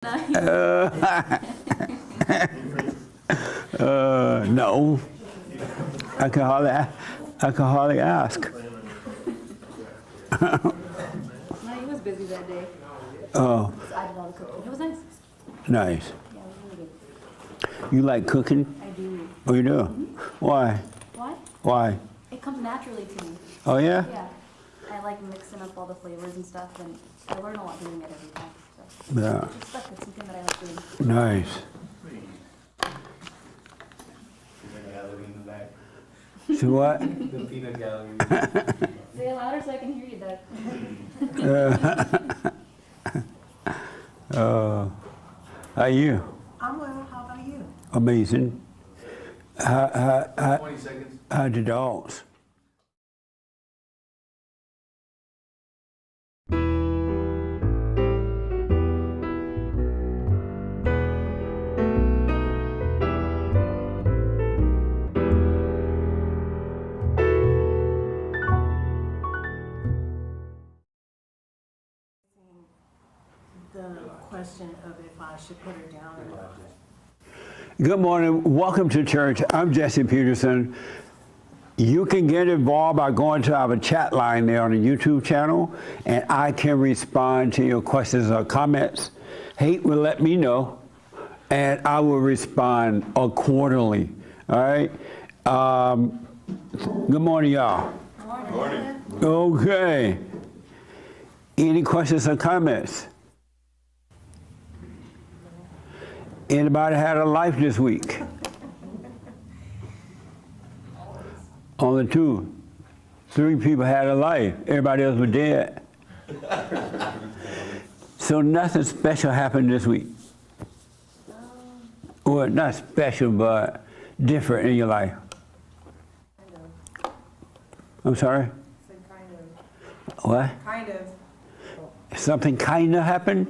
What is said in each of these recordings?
No. I can hardly ask. No, he was busy that day. Oh, So I did all the cooking. It was nice. nice. Yeah, it was really good. You like cooking? I do. Oh, you do? Why? Why? Why? It comes naturally to me. Oh, yeah? Yeah. I like mixing up all the flavors and stuff, and I learn a lot doing it every time. So Yeah. it's just stuff. It's something that I like doing. Nice. So what? The peanut gallery. Say it louder so I can hear you, Doug. How are you? I'm well. How about you? Amazing. 20 seconds. How'd the dogs? The question of if I should put her down or not. Good morning. Welcome to church. I'm Jesse Peterson. You can get involved by going to our chat line there on the YouTube channel, and I can respond to your questions or comments. Hate will let me know, and I will respond accordingly. All right? Good morning, y'all. Morning. Okay. Any questions or comments? Anybody had a life this week? Only 2. 3 people had a life. Everybody else was dead. So nothing special happened this week. Well, not special, but different in your life. Kind of. I'm sorry? Said kind of. What? Kind of. Something kind of happened?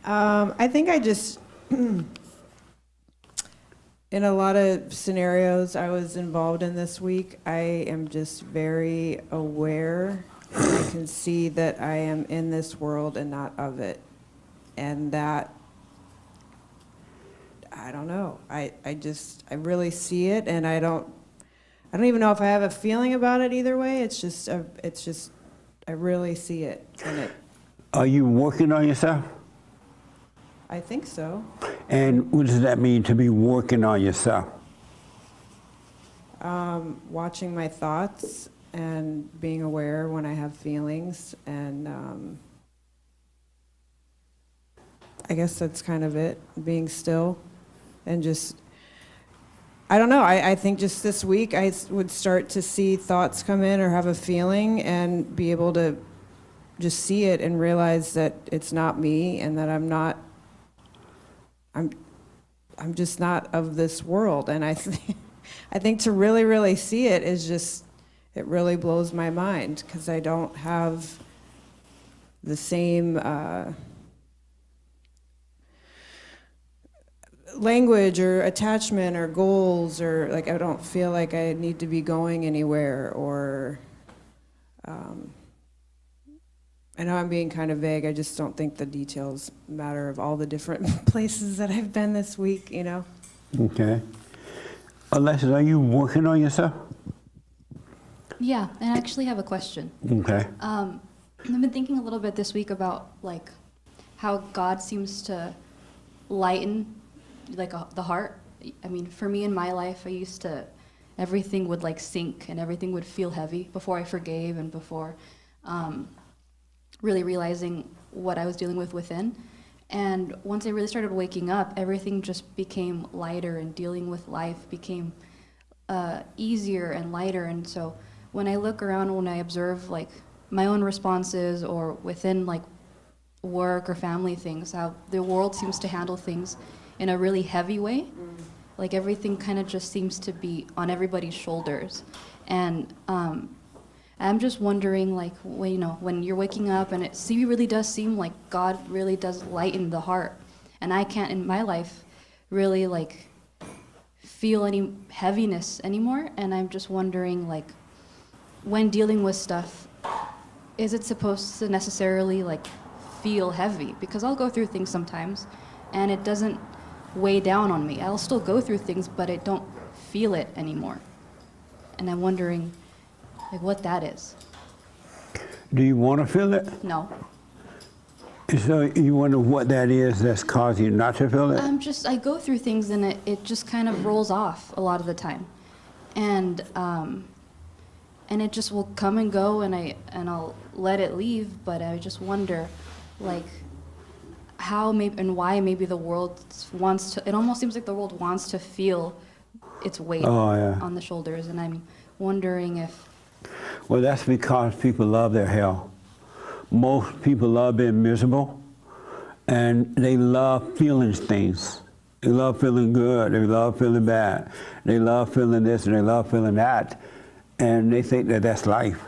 I think I just, in a lot of scenarios I was involved in this week, I am just very aware. I can see that I am in this world and not of it. And that, I don't know, I really see it, and I don't even know if I have a feeling about it either way. It's just, I really see it, and it. Are you working on yourself? I think so. And what does that mean, to be working on yourself? Watching my thoughts and being aware when I have feelings, and I guess that's kind of it, being still and just, I don't know, I think just this week I would start to see thoughts come in or have a feeling and be able to just see it and realize that it's not me and that I'm just not of this world. And I think to really, really see it is just, it really blows my mind, because I don't have the same language or attachment or goals, or like I don't feel like I need to be going anywhere, or I know I'm being kind of vague. I just don't think the details matter of all the different places that I've been this week, you know? Okay. Alexis, are you working on yourself? Yeah, and I actually have a question. Okay. I've been thinking a little bit this week about like how God seems to lighten like the heart. I mean, for me in my life, everything would like sink and everything would feel heavy before I forgave and before really realizing what I was dealing with within. And once I really started waking up, everything just became lighter, and dealing with life became easier and lighter. And so when I look around, when I observe like my own responses or within like work or family things, how the world seems to handle things in a really heavy way. Like everything kind of just seems to be on everybody's shoulders. And I'm just wondering, like, when you're waking up and it really does seem like God really does lighten the heart, and I can't in my life really like feel any heaviness anymore. And I'm just wondering, like, when dealing with stuff, is it supposed to necessarily like feel heavy, because I'll go through things sometimes and it doesn't weigh down on me. I'll still go through things, but I don't feel it anymore. And I'm wondering like what that is. Do you want to feel it? No. So you wonder what that is that's causing you not to feel it? I go through things and it just kind of rolls off a lot of the time. And it just will come and go, and I'll let it leave, but I just wonder like how maybe and why maybe the world wants to, it almost seems like the world wants to feel its weight on the shoulders, and I'm wondering if. Well, that's because people love their hell. Most people love being miserable, and they love feeling things. They love feeling good, they love feeling bad, they love feeling this and they love feeling that, and they think that that's life.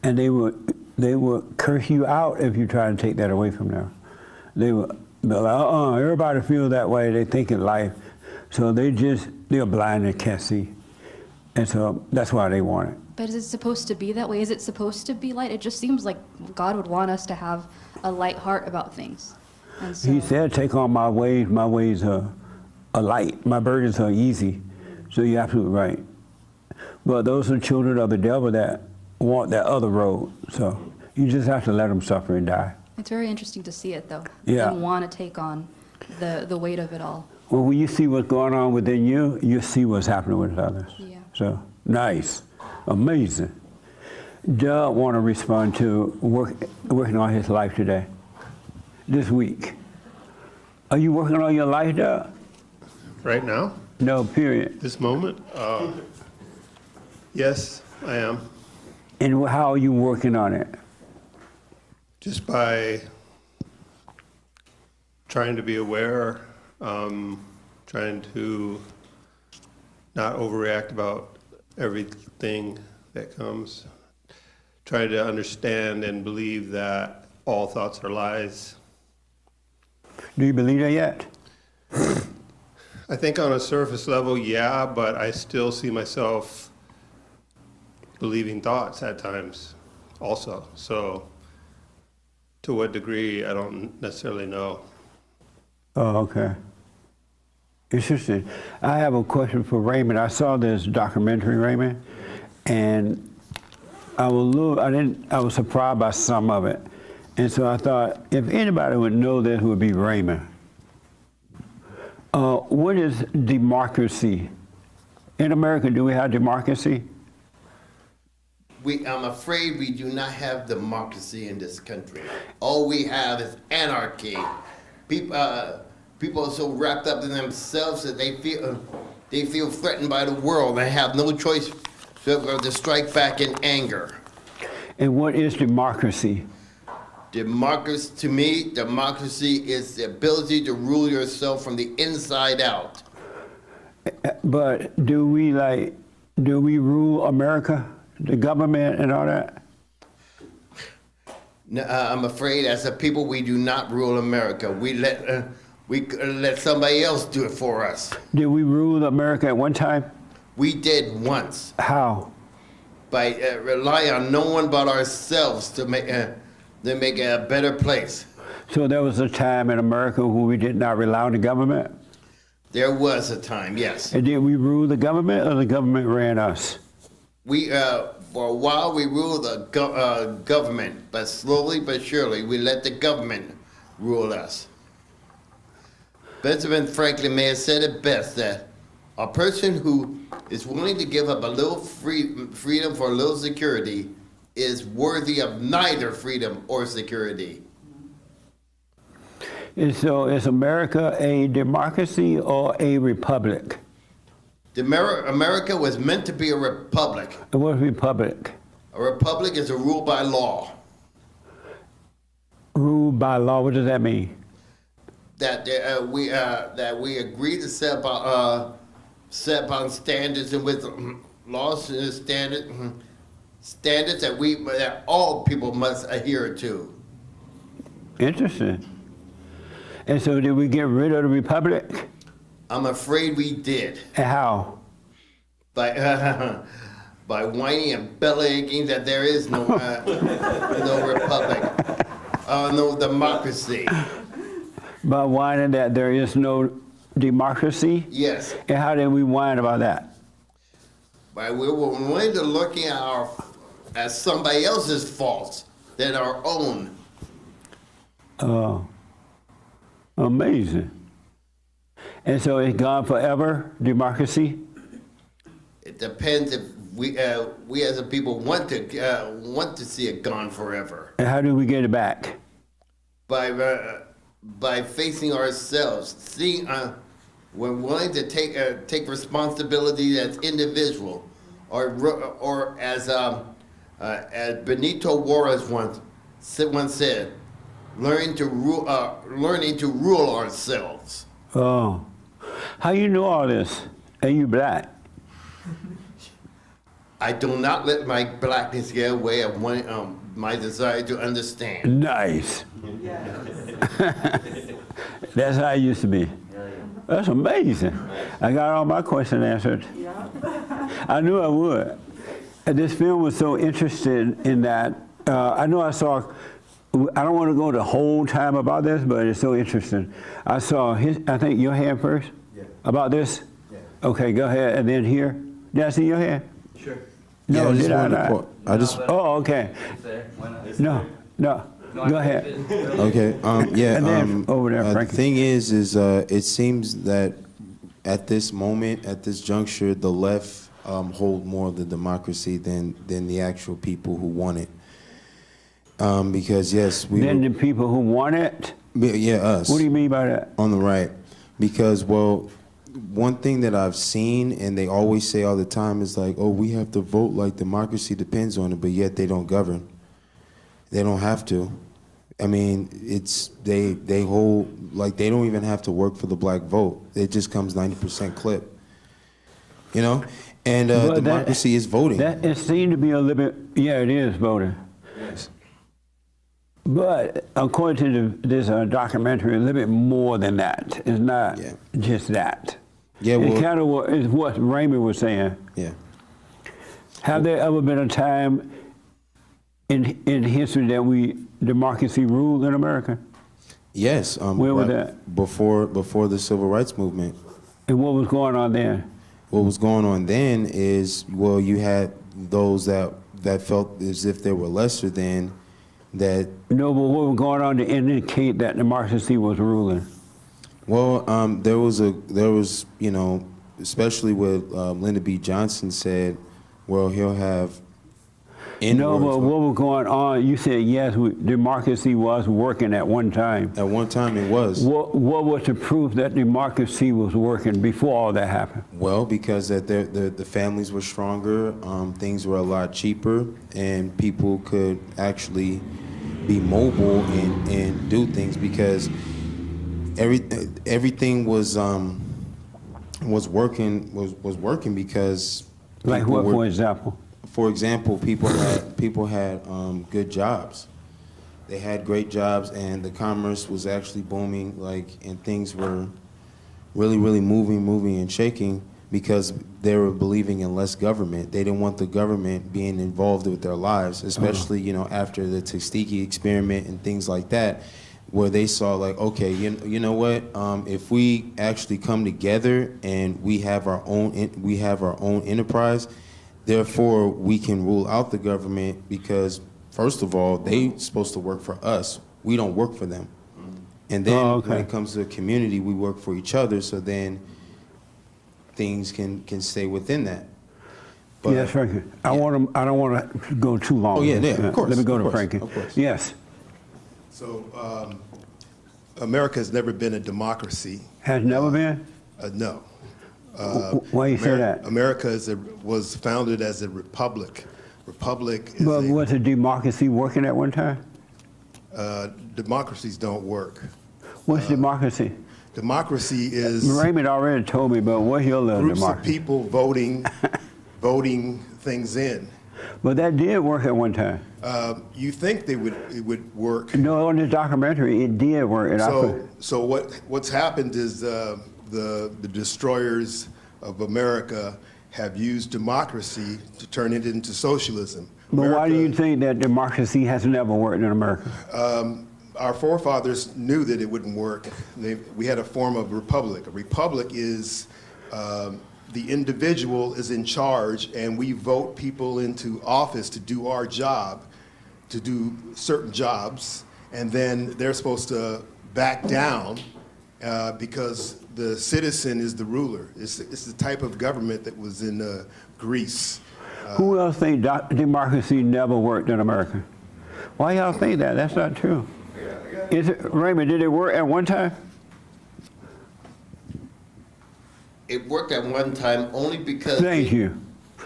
And they will curse you out if you try to take that away from them. They will be like, everybody feels that way, they think it's life. So they're blind and can't see. And so that's why they want it. But is it supposed to be that way? Is it supposed to be light? It just seems like God would want us to have a light heart about things. And so, He said, take on my ways are light, my burdens are easy. So you're absolutely right. But those are children of the devil that want that other road. So you just have to let them suffer and die. it's very interesting to see it, though. Yeah. And want to take on the weight of it all. Well, when you see what's going on within you, you see what's happening with others. Yeah. So nice, amazing. Doug want to respond to working on his life today, this week. Are you working on your life, Doug? Right now? No, period. This moment? Yes, I am. And how are you working on it? Just by trying to be aware, trying to not overreact about everything that comes, try to understand and believe that all thoughts are lies. Do you believe that yet? I think on a surface level, yeah, but I still see myself believing thoughts at times also. So to what degree, I don't necessarily know. Oh, okay. Interesting. I have a question for Raymond. I saw this documentary, Raymond, and I was surprised by some of it. And so I thought, if anybody would know this, it would be Raymond. What is democracy? In America, do we have democracy? I'm afraid we do not have democracy in this country. All we have is anarchy. People are so wrapped up in themselves that they feel threatened by the world and have no choice to strike back in anger. And what is democracy? Democracy, to me, democracy is the ability to rule yourself from the inside out. But do we rule America, the government and all that? No, I'm afraid as a people we do not rule America. We let somebody else do it for us. Did we rule America at one time? We did once. How? By rely on no one but ourselves to make a better place. So there was a time in America where we did not rely on the government? There was a time, yes. And did we rule the government or the government ran us? We, for a while, we ruled the government, but slowly but surely, we let the government rule us. Benjamin Franklin may have said it best, that a person who is willing to give up a little freedom for a little security is worthy of neither freedom or security. And so is America a democracy or a republic? America was meant to be a republic. And what is a republic? A republic is a rule by law. Ruled by law, what does that mean? That we agree to set upon standards and with laws and standards that all people must adhere to. Interesting. And so did we get rid of the republic? I'm afraid we did. And how? By whining and bellyaching that there is no no republic. no democracy. By whining that there is no democracy? Yes. And how did we whine about that? But we were willing to look at somebody else's faults than our own. Oh, amazing. And so it's gone forever, democracy? It depends if we as a people want to see it gone forever. And how do we get it back? By facing ourselves, seeing we're willing to take responsibility as individual, or as Benito Juarez once said, learning to rule ourselves. Oh, how you know all this? And you black? I do not let my blackness get away of my desire to understand. Nice. That's how I used to be. That's amazing. I got all my questions answered. I knew I would. And this film was so interested in that. I know I saw, I don't want to go the whole time about this, but it's so interesting. I saw I think your hand first? Yeah. About this? Yeah. Okay, go ahead. And then here. Did I see your hand? Sure. No, yeah, did I not? Oh, okay. No. Go ahead. Okay. Yeah. And then over there, the Frankie. thing is it seems that at this moment, at this juncture, the left hold more of the democracy than the actual people who want it. Because yes, Then the people who want it? Yeah, us. What do you mean by that? On the right, because well, one thing that I've seen, and they always say all the time, is like, oh, we have to vote like democracy depends on it, but yet they don't govern. They don't have to. I mean, they hold, like, they don't even have to work for the black vote. It just comes 90% clip. You know? And democracy is voting. It seemed to be a little bit, yeah, it is voting. Yes. But according to this documentary, a little bit more than that. It's not just that. Yeah, well, it kind of is what Raymond was saying. Yeah. Have there ever been a time in history that democracy ruled in America? Yes. Where was that? Before the Civil Rights Movement. And what was going on then? What was going on then is, well, you had those that felt as if they were lesser than that. No, but what was going on to indicate that democracy was ruling? Well, there was, you know, especially what Lyndon B. Johnson said, well, he'll have No, but what was going on? You said, yes, democracy was working at one time. At one time it was. What was the proof that democracy was working before all that happened? Well, because that the families were stronger, things were a lot cheaper, and people could actually be mobile and do things, because everything was working because like what, for example? For example, people had good jobs. They had great jobs, and the commerce was actually booming. And things were really, really moving and shaking because they were believing in less government. They didn't want the government being involved with their lives, especially after the Tuskegee experiment and things like that, where they saw okay, you know what? If we actually come together and we have our own enterprise. Therefore, we can rule out the government because, first of all, they're supposed to work for us. We don't work for them. And then when it comes to the community, we work for each other, so then things can stay within that. But, yes, Frankie. I don't want to go too long. Oh, yeah, of course. Let me go to course, Frankie. Of course. Yes. So, America has never been a democracy. Has never been? No. Why you say that? America was founded as a republic. Republic is But was a democracy working at one time? democracies don't work. What's democracy? Democracy is Raymond already told me, but what's your little groups of democracy? people voting things in. But that did work at one time. You think it would work? No, on the documentary, it did work. And So what's happened is the destroyers of America have used democracy to turn it into socialism. But why do you think that democracy has never worked in America? our forefathers knew that it wouldn't work. We had a form of republic. A republic is the individual is in charge, and we vote people into office to do our job, to do certain jobs, and then they're supposed to back down because the citizen is the ruler. It's the type of government that was in Greece. Who else think democracy never worked in America? Why y'all think that? That's not true. Is it, Raymond, did it work at one time? It worked at one time only because. Thank you.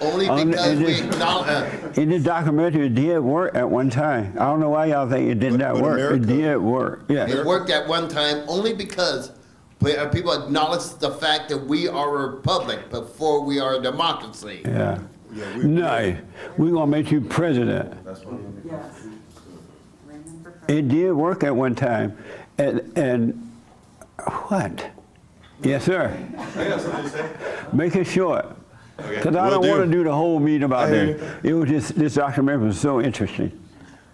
Only because we acknowledge. In the documentary, it did work at one time. I don't know why y'all think it did not but work. America- It did work. Yeah. It worked at one time only because people acknowledge the fact that we are a republic before we are a democracy. Yeah. Yeah, Nice. We're gonna make you president. It did work at one time, and what? Yes, sir. I got something to say. Make it short, because I Will don't do. want to do the whole meeting about I hear that. It was just this documentary was so interesting.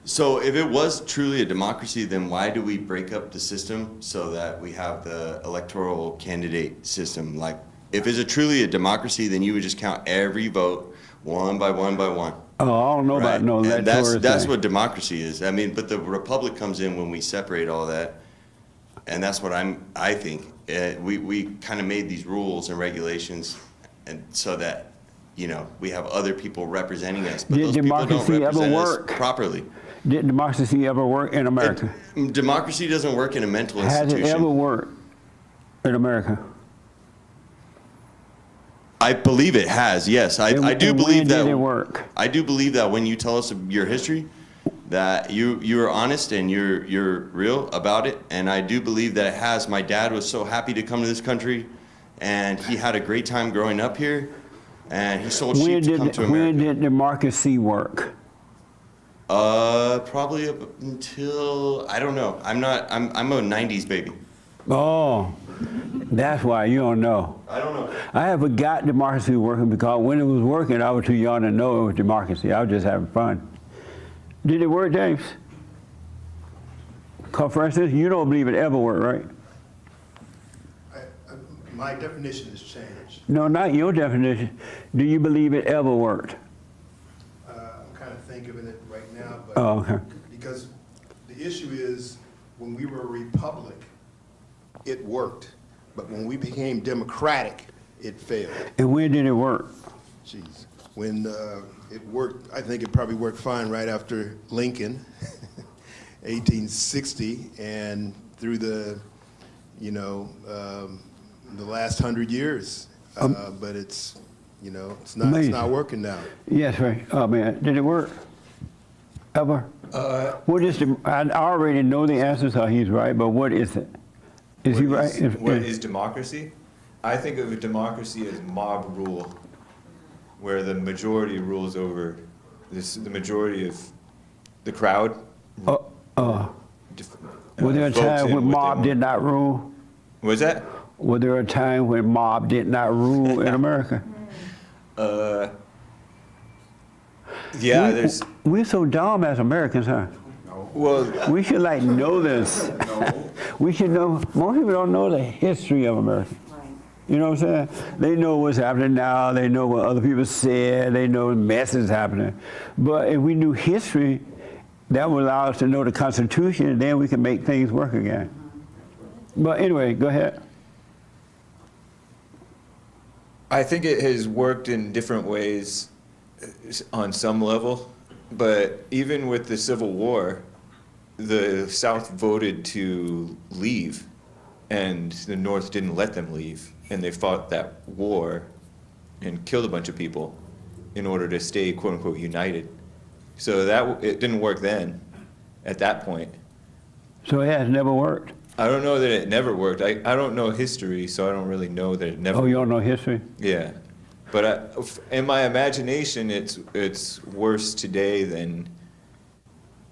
So if it was truly a democracy, then why do we break up the system so that we have the electoral candidate system? Like, if it's truly a democracy, then you would just count every vote one by one by one. Oh, I don't know Right? about no And electoral that's thing. what democracy is. I mean, but the republic comes in when we separate all that, and that's what I think. We kind of made these rules and regulations, and so that we have other people representing us, but Did those people don't democracy ever represent us work? properly. Did democracy ever work in America? Democracy doesn't work in a mental Has institution. it ever worked in America? I believe it has, yes. I do And believe when that. did it work? I do believe that when you tell us your history, that you're honest and you're real about it. And I do believe that it has. My dad was so happy to come to this country, and he had a great time growing up here, and he sold sheep to come to When America. did democracy work? Probably up until, I don't know. I'm a 90s baby. Oh, that's why you don't know. I don't know. I have forgot democracy was working because when it was working, I was too young to know it was democracy. I was just having fun. Did it work, James? Because, for instance, you don't believe it ever worked, right? My definition has changed. No, not your definition. Do you believe it ever worked? I'm kind of thinking of it right now, but Oh, okay. because the issue is when we were a republic, it worked, but when we became democratic, it failed. And when did it work? Jeez, when it worked, I think it probably worked fine right after Lincoln, 1860, and through the last 100 years. But it's Amazing. not working now. Yes, right. Oh, man. Did it work? Ever? What is I already know the answer, so he's right, but what is it? Is he right? What is democracy? I think of a democracy as mob rule, where the majority rules over the majority of the crowd. Was there a votes time in when what they mob want. did not rule? Was that? Was there a time when mob did not rule in America? Yeah, there's. We're so dumb as Americans, huh? Well, We should know this. We should know. Most people don't know the history of America. You know what I'm saying? They know what's happening now. They know what other people said. They know the mess is happening. But if we knew history, that would allow us to know the Constitution, and then we can make things work again. But anyway, go ahead. I think it has worked in different ways on some level, but even with the Civil War, the South voted to leave, and the North didn't let them leave, and they fought that war and killed a bunch of people in order to stay quote unquote united. So that it didn't work then, at that point. So it has never worked. I don't know that it never worked. I don't know history, so I don't really know that it never. Oh, you don't know history? Yeah, but in my imagination, it's worse today than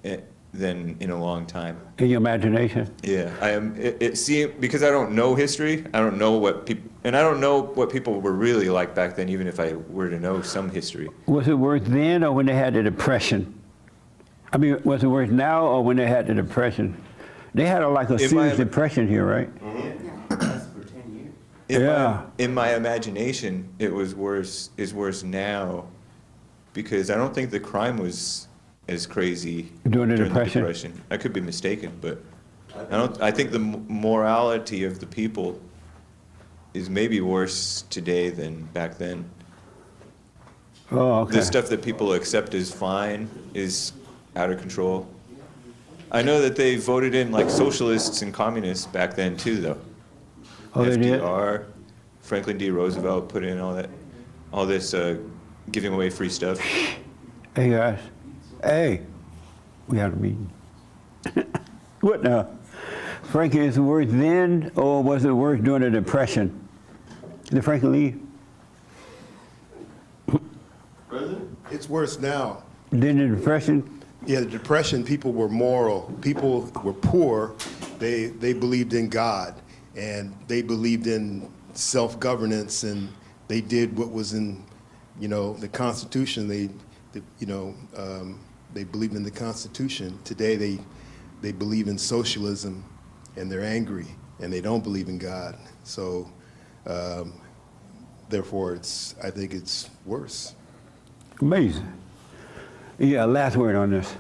in a long time. In your imagination? Yeah, I am. Because I don't know history. I don't know what people were really like back then. Even if I were to know some history. Was it worse then or when they had the Depression? I mean, was it worse now or when they had the Depression? They had like a In serious my- depression here, right? That's for 10 years. Yeah. In my imagination, it was worse. Is worse now, because I don't think the crime was as crazy During the Depression? I could be mistaken, but I think the morality of the people is maybe worse today than back then. Oh, okay. The stuff that people accept as fine is out of control. I know that they voted in like socialists and communists back then too, though. Oh, they did? FDR, Franklin D. Roosevelt put in all this giving away free stuff. Hey guys, hey, we had a meeting. What now? Frankie, is it worse then, or was it worse during the Depression? Did Frankie leave? President? It's worse now. Then the Depression? Yeah, the Depression, people were moral. People were poor. They believed in God, and they believed in self-governance, and they did what was in, the Constitution. They believed in the Constitution. Today, they believe in socialism, and they're angry, and they don't believe in God. So, therefore, I think it's worse. Amazing. Yeah, last word on this.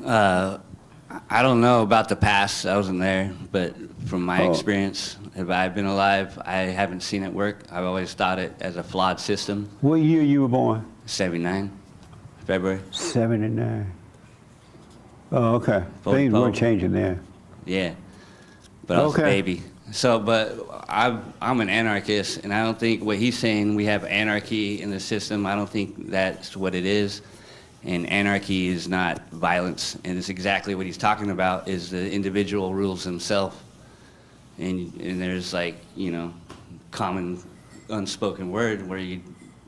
I don't know about the past. I wasn't there, but from my Oh. experience, if I've been alive, I haven't seen it work. I've always thought it as a flawed system. What year you were born? 79, February. 79. Oh, okay. Vote Things weren't vote. changing there. Yeah, but I was Okay. a baby. So, but I'm an anarchist, and I don't think what he's saying, we have anarchy in the system. I don't think that's what it is. And anarchy is not violence, and it's exactly what he's talking about, is the individual rules himself. And there's like, common unspoken word where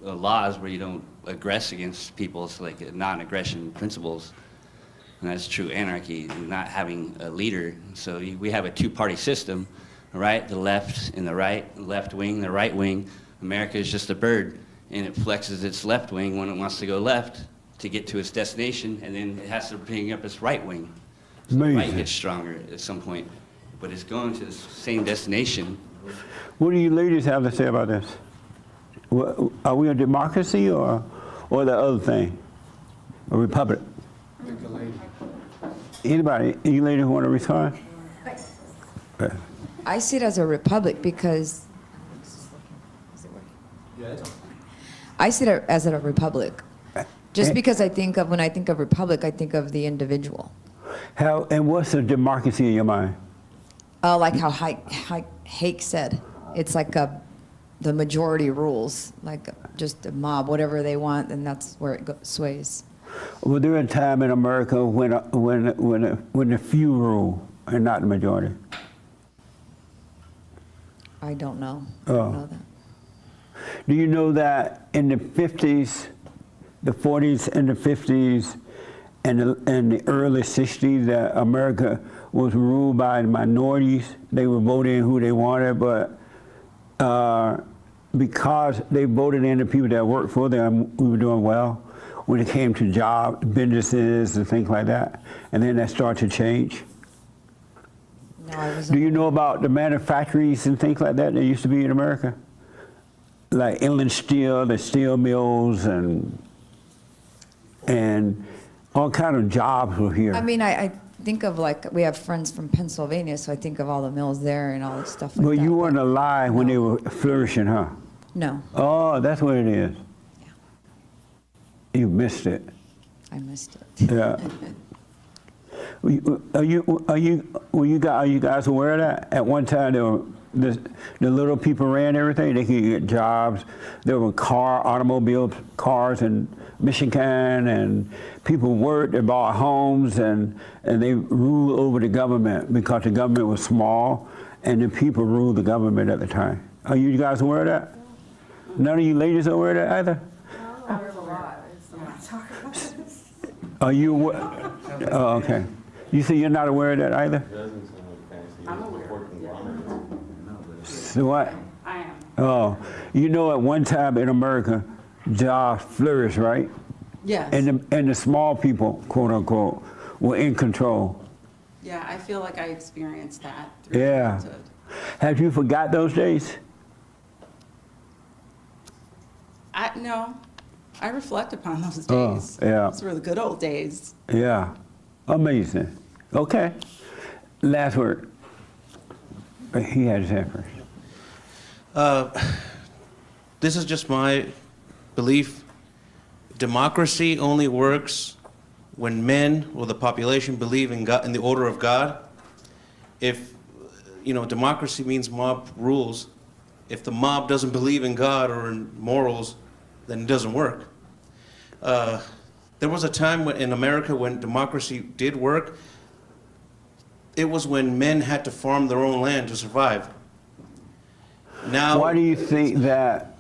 laws where you don't aggress against people. It's like non-aggression principles. And that's true anarchy, not having a leader. So we have a two-party system, right? The left and the right, left wing, the right wing. America is just a bird, and it flexes its left wing when it wants to go left to get to its destination, and then it has to bring up its right wing. So the right Amazing. gets stronger at some point, but it's going to the same destination. What do you ladies have to say about this? Are we a democracy or the other thing? A republic? Anybody? You ladies want to respond? I see it as a republic because I see it as a republic. Just because when I think of republic, I think of the individual. How and what's a democracy in your mind? Like how Hake said, it's like the majority rules, like just a mob, whatever they want, and that's where it sways. Was there a time in America when the few rule and not the majority? I don't know. I Oh. don't know that. Do you know that in the 50s, the 40s and the 50s, and the early 60s, that America was ruled by minorities? They were voting who they wanted, but because they voted in the people that worked for them, we were doing well when it came to jobs, businesses, and things like that. And then that started to change. No, I was. Do you know about the manufactories and things like that used to be in America? Like inland steel, the steel mills, and all kind of jobs were here. I mean, I think of we have friends from Pennsylvania, so I think of all the mills there and all that stuff like But that. you weren't alive when they were flourishing, huh? No, Oh, that's what it is. You missed it. I missed it. Yeah. Are you guys aware of that? At one time, the little people ran everything. They could get jobs. There were automobile cars in Michigan, and people worked and bought homes, and they ruled over the government because the government was small, and the people ruled the government at the time. Are you guys aware of that? None of you ladies are aware of that either? Are you aware? Oh, okay. You say you're not aware of that either? I'm aware. So what? I am. Oh, you know, at one time in America, jobs flourished, right? Yes. And the small people, quote unquote, were in control. Yeah, I feel like I experienced that. Through Yeah. childhood. Have you forgot those days? No, I reflect upon those Oh, days. yeah. Those were the good old days. Yeah. Amazing. Okay. Last word. He had his hand first. This is just my belief. Democracy only works when men or the population believe in God, in the order of God. If, democracy means mob rules. If the mob doesn't believe in God or in morals, then it doesn't work. There was a time in America when democracy did work. It was when men had to farm their own land to survive. Now, why do you think that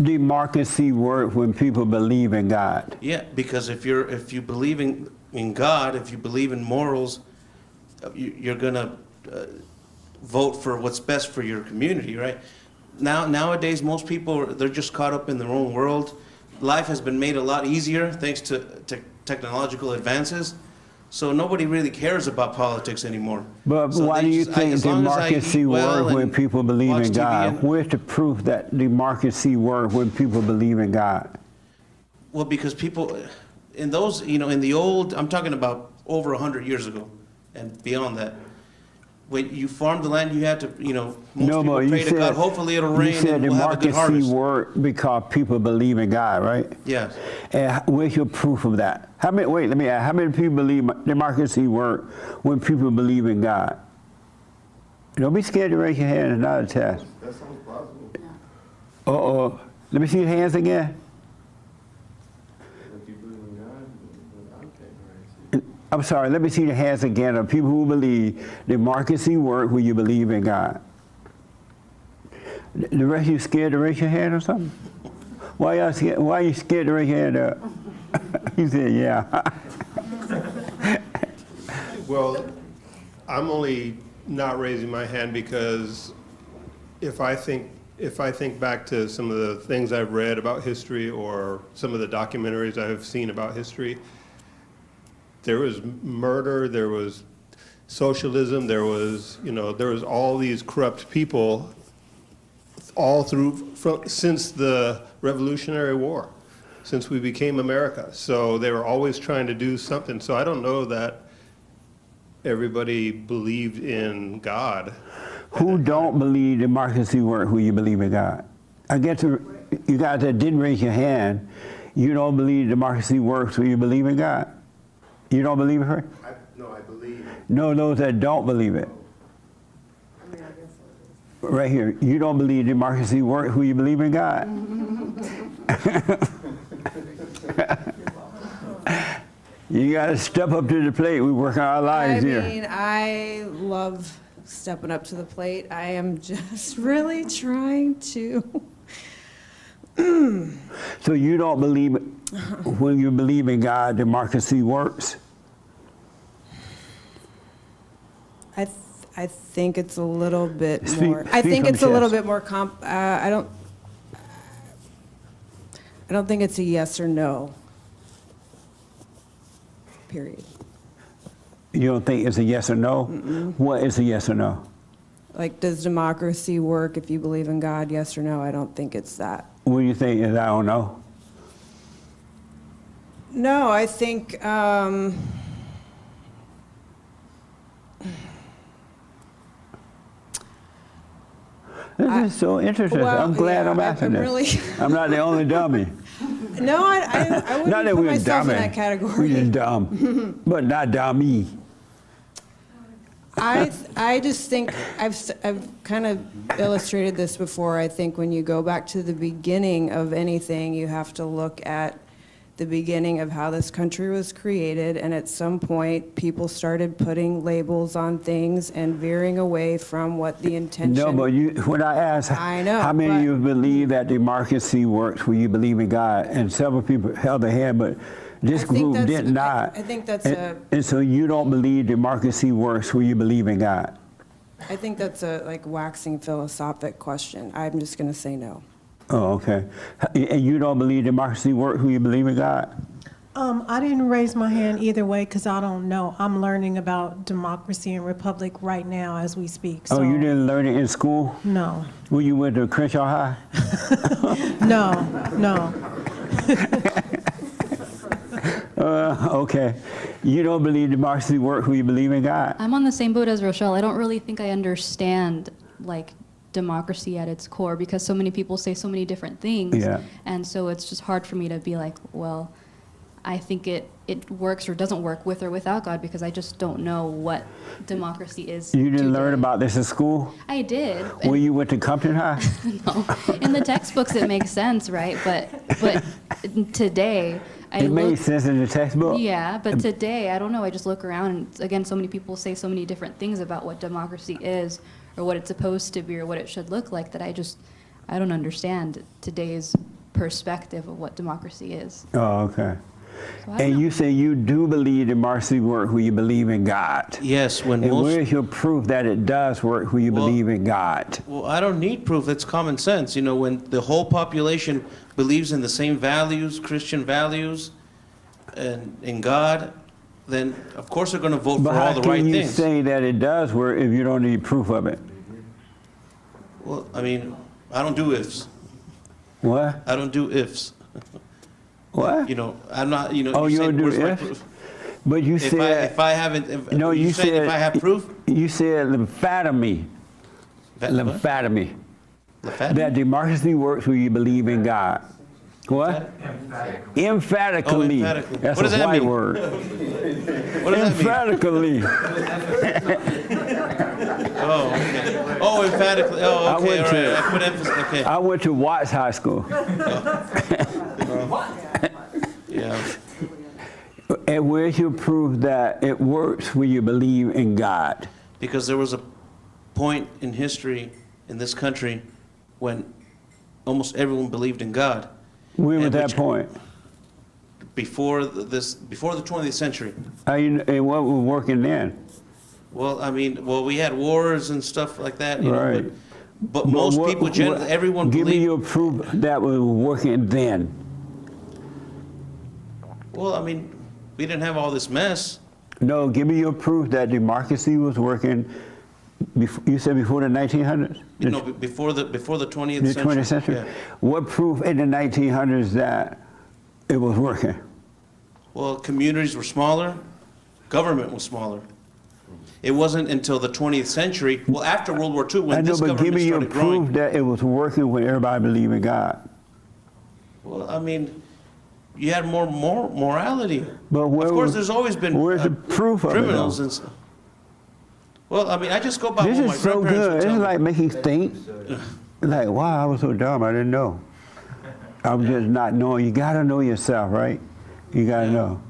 democracy works when people believe in God? Yeah, because if you believe in God, if you believe in morals, you're gonna vote for what's best for your community, right? Nowadays, most people they're just caught up in their own world. Life has been made a lot easier thanks to technological advances. So nobody really cares about politics anymore. But So why they do you just- think as long as I democracy eat well works when and people believe watch in TV God? and- Where's the proof that democracy works when people believe in God? Well, because people, in those, in the old, I'm talking about over 100 years ago and beyond that. When you farmed the land, you had to, most No, people but pray to God, hopefully it'll rain you said and we'll have a good democracy harvest. works because people believe in God, right? Yes. And where's your proof of that? Let me ask, how many people believe democracy works when people believe in God? Don't be scared to raise your hand, it's not a test. That sounds plausible. Uh-oh. Let me see your hands again. If you believe in God, then okay, right? I'm sorry, let me see the hands again of people who believe democracy works when you believe in God. The rest of you scared to raise your hand or something? Why are you scared to raise your hand up? You said, yeah. Well, I'm only not raising my hand because if I think back to some of the things I've read about history or some of the documentaries I've seen about history, there was murder, there was socialism, there was all these corrupt people all since the Revolutionary War, since we became America. So they were always trying to do something. So I don't know that everybody believed in God. Who don't believe democracy works when you believe in God? I guess you guys that didn't raise your hand, you don't believe democracy works when you believe in God? You don't believe it, right? No, I believe. No, those that don't believe it. Right here, you don't believe democracy works when you believe in God. You got to step up to the plate. We work our lives here. I mean, I love stepping up to the plate. I am just really trying to. So you don't believe when you believe in God, democracy works? I think it's a little bit Speak- more. I speak think from it's a little chest. bit more I don't think it's a yes or no. Period. You don't think it's a yes or no? What is a yes or no? Like, does democracy work if you believe in God? Yes or no? I don't think it's that. What do you think is I don't know? No, I think. This is so interesting. well, I'm glad yeah, I'm asking I'm this. really- I'm not the only dummy. No, I wouldn't Not that put we're myself dummy. in that category. We're just dumb, but not dummy. I just think I've kind of illustrated this before. I think when you go back to the beginning of anything, you have to look at the beginning of how this country was created, and at some point, people started putting labels on things and veering away from what the intention. No, but when I asked I know, how many but- of you believe that democracy works when you believe in God, and several people held their hand, but this I think group that's- did not. I think that's and so you don't believe democracy works when you believe in God. I think that's a like waxing philosophic question. I'm just going to say no. Oh, okay. And you don't believe democracy works when you believe in God? I didn't raise my hand either way because I don't know. I'm learning about democracy and republic right now as we speak. Oh, So you didn't learn it in school? No. When you went to Crenshaw High? No. Okay. You don't believe democracy works when you believe in God? I'm on the same boat as Rochelle. I don't really think I understand like democracy at its core because so many people say so many different things. Yeah. And so it's just hard for me to be like, well, I think it works or doesn't work with or without God because I just don't know what democracy is. You didn't learn today. about this in school? I did. When you went to Compton High? No. In the textbooks it makes sense, right? But today I It made look, sense in the textbook? yeah, but today, I don't know, I just look around and again, so many people say so many different things about what democracy is or what it's supposed to be or what it should look like that I don't understand today's perspective of what democracy is. Oh, okay. So I don't And know. you say you do believe democracy works when you believe in God? Yes, when And most. where's your proof that it does work when you believe in God? Well, I don't need proof. It's common sense. You know, when the whole population believes in the same values, Christian values, and in God, then of course they're going to vote But for all how the can right you things. say that it does work if you don't need proof of it? Well, I mean, I don't do ifs. What? I don't do ifs. What? You know, I'm not. You know. Oh, you said, don't do "Where's my ifs?" proof?" But you said... If I haven't, if, No, you said said... if I have proof. You said lymphadomy. Lymphadomy. That democracy works when you believe in God. What? Emphatically. Oh, emphatically. That's What does a that white mean? word. What does Emphatically. Oh, okay. Oh, emphatically. Oh, okay. All right. I put emphasis. Okay. I went to Watts High School. Yeah. And where's your proof that it works when you believe in God? Because there was a point in history in this country when almost everyone believed in God. When was And that which- point? Before before the 20th century. And what was working then? Well, I mean, we had wars and stuff like that, you know, Right. but most what- people, everyone Give me believed. your proof that was working then. Well, I mean, we didn't have all this mess. No, give me your proof that democracy was working. You said before the 1900s? You know, before the 20th The century. 20th century? Yeah. What proof in the 1900s that it was working? Well, communities were smaller, government was smaller. It wasn't until the 20th century, well, after World War II, I when know, this but give government me your started growing. proof that it was working when everybody believed in God. Well, I mean, you had more morality. But Of course, there's always been where's the proof of it? criminals though? and stuff. Well, I mean, I just go by This what my is so grandparents good. would It's tell me. like making think. Like, wow, I was so dumb. I didn't know. I'm just not knowing. You got to know yourself, right? You got to know.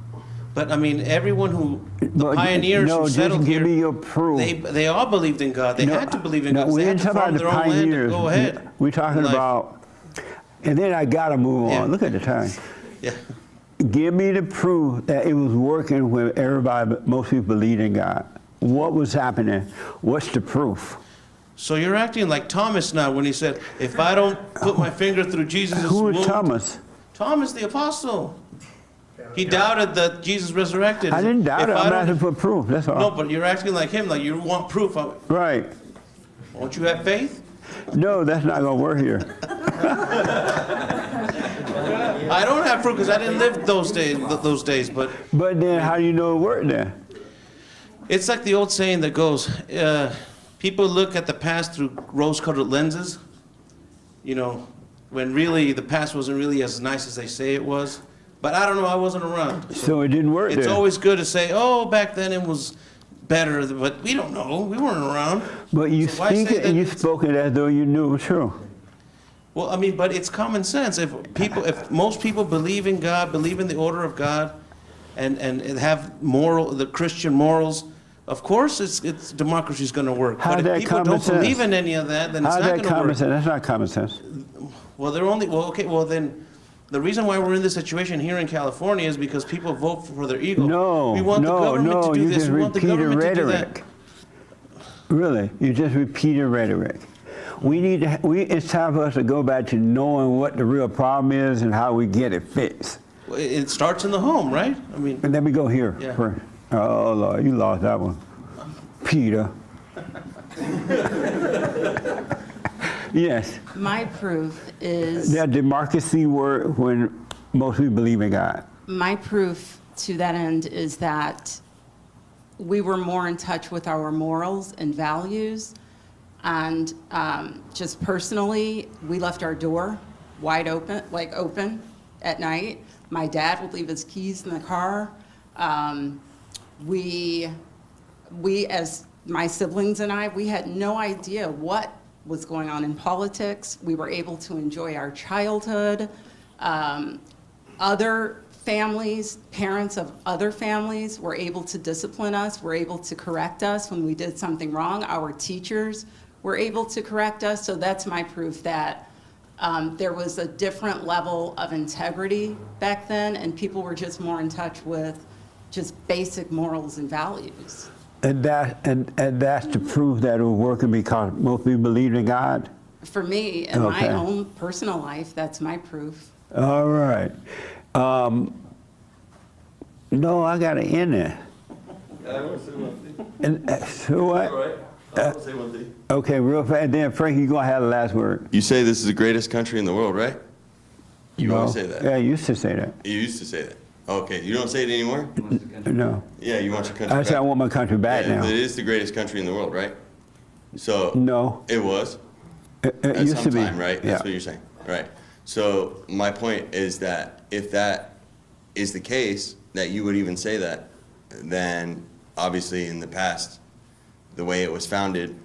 But I mean, everyone who, the But pioneers no, who just settled give here, me your proof. they all believed in God. They had to believe in God. 'cause we They had ain't to talking farm about the their own land. pioneers. Go ahead. We're talking Life. about, and then I got to move Yeah. on. Look at the time. Yeah. Give me the proof that it was working when most people believed in God. What was happening? What's the proof? So you're acting like Thomas now when he said, if I don't put my finger through Jesus' Who is wound-" Thomas? Thomas the apostle. He doubted that Jesus resurrected. I didn't doubt If it. I I'm don't- asking for proof. That's all. No, but you're acting like him, like you want proof of it. Right. Won't you have faith? No, that's not going to work here. I don't have proof because I didn't live those days, but But then how do you know it worked then? it's like the old saying that goes, people look at the past through rose-colored lenses, you know, when really the past wasn't really as nice as they say it was. But I don't know, I wasn't around. So it didn't work It's then. always good to say, oh, back then it was better, but we don't know. We weren't around. But you So why speak say it that and you it's- spoke it as though you knew it was true. Well, I mean, but it's common sense. If most people believe in God, believe in the order of God, and have the Christian morals, of course, it's democracy's going to work. How's But that if people common don't sense? believe in any of that, then How's it's not that going to common work. sense? That's not common sense. Well, then. The reason why we're in this situation here in California is because people vote for their ego. No, we want the government to do you this. just We want the repeated government to do that. rhetoric. Really, you just repeated rhetoric. We need to. It's time for us to go back to knowing what the real problem is and how we get it fixed. Well, it starts in the home, right? I mean, And let me go here Yeah. first. Oh Lord, you lost that one, Peter. Yes, My proof is, that democracy word when most people believe in God. my proof to that end is that we were more in touch with our morals and values. And just personally, we left our door wide open, like open at night. My dad would leave his keys in the car. We as my siblings and I, we had no idea what was going on in politics. We were able to enjoy our childhood. Other families, parents of other families were able to discipline us, were able to correct us when we did something wrong. Our teachers were able to correct us. So that's my proof that there was a different level of integrity back then, and people were just more in touch with just basic morals and values. And that's to prove that it was working because most people believe in God. For me, in Okay. my own personal life, that's my proof. All right. No, I got to end it. I want to say one thing. And so what? All right. I want to say one thing. Okay, real fast. Then Frank, you're gonna have the last word. You say this is the greatest country in the world, right? You always say that. Yeah, I used to say that. You used to say that. Okay, you don't say it anymore? No. Yeah, you want your country I back? said I want my country back Yeah, now. It is the greatest country in the world, right? So No. it was. It At used some to be. time, right? Yeah. That's what you're saying, right? So my point is that if that is the case, that you would even say that, then obviously in the past, the way it was founded,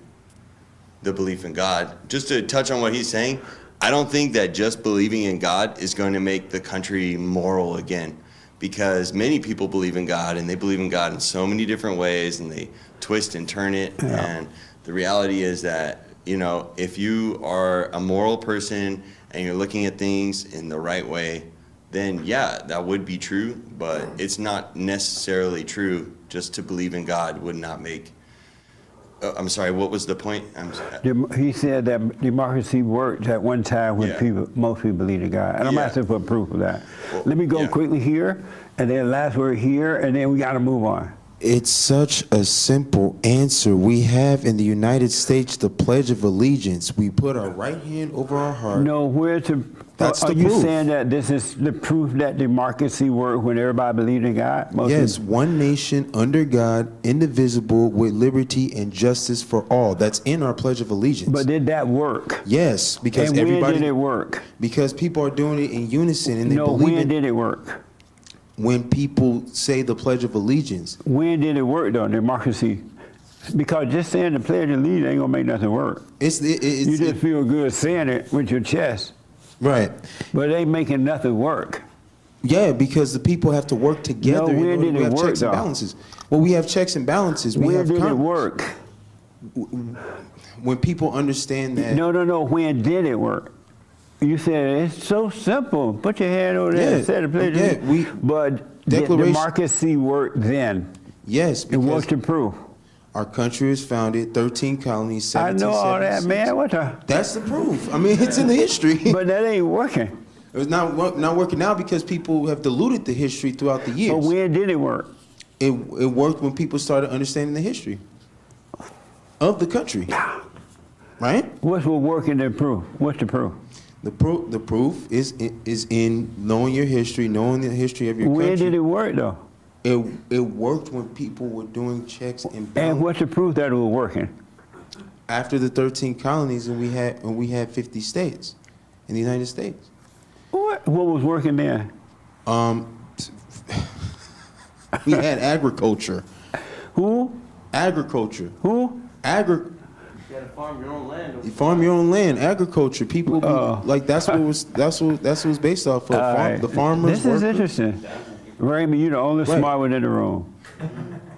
the belief in God. Just to touch on what he's saying, I don't think that just believing in God is going to make the country moral again, because many people believe in God, and they believe in God in so many different ways, and they twist and turn it. Yeah. And the reality is that, you know, if you are a moral person and you're looking at things in the right way, then yeah, that would be true, but it's not necessarily true. Just to believe in God would not make. I'm sorry, what was the point? He said that democracy worked at one time when Yeah. most people believed in God. And I'm Yeah. asking for proof of that. Well, Let me go yeah. quickly here, and then last word here, and then we got to move on. It's such a simple answer. We have in the United States the Pledge of Allegiance. We put our right hand over our heart. No, where to? That's are the you proof. saying that this is the proof that democracy worked when everybody believed in God? Most Yes, people- one nation under God, indivisible, with liberty and justice for all. That's in our Pledge of Allegiance. But did that work? Yes, because And when everybody. did it work? Because people are doing it in unison and they No, believe when it. did it work? When people say the Pledge of Allegiance. When did it work though, democracy? Because just saying the Pledge of Allegiance ain't gonna make nothing work. You just feel good saying it with your chest. Right. But it ain't making nothing work. Yeah, because the people have to work together. No, in when order- did we it have work, checks and though? balances. Well, we have checks and balances. We When have did it Congress. work? When people understand that. No. When did it work? You said it's so simple. Put your hand over there and say the Pledge of yeah, Allegiance. But did Declaration- democracy work then? Yes, And what's the proof? our country was founded, 13 colonies, I know all that, 1776. man. What the? That's the proof. I mean, it's in the history. But that ain't working. It's not working now because people have diluted the history throughout the years. But when did it work? It worked when people started understanding the history of the country. Right? What's working the proof? What's the proof? The proof is in knowing your history, knowing the history of your When country. did it work though? It worked when people were doing checks and And balances. what's the proof that it was working? After the 13 colonies and we had 50 states in the United States. What was working then? We had agriculture. Who? Agriculture. Who? You gotta farm your own land. You farm your own land, agriculture. People like that's what was based off of. All right. The farmers. This is interesting. Raymond, you're the only Right. smart one in the room.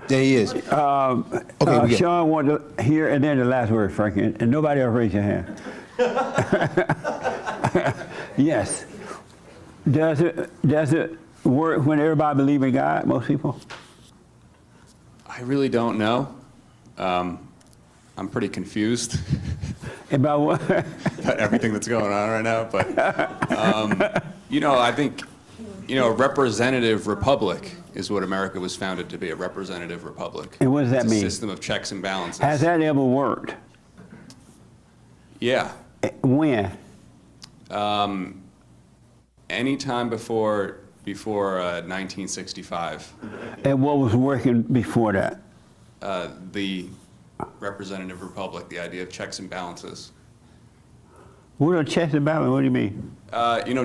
There he is. Okay, we get- Sean wanted to hear, and then the last word, Frank, and nobody else raise your hand. Yes. Does it work when everybody believes in God, most people? I really don't know. I'm pretty confused. About what? about everything that's going on right now. But, I think, a representative republic is what America was founded to be, a representative republic. And what does that It's a mean? system of checks and balances. Has that ever worked? Yeah. When? Anytime before 1965. And what was working before that? The representative republic, the idea of checks and balances. What are checks and balances? What do you mean?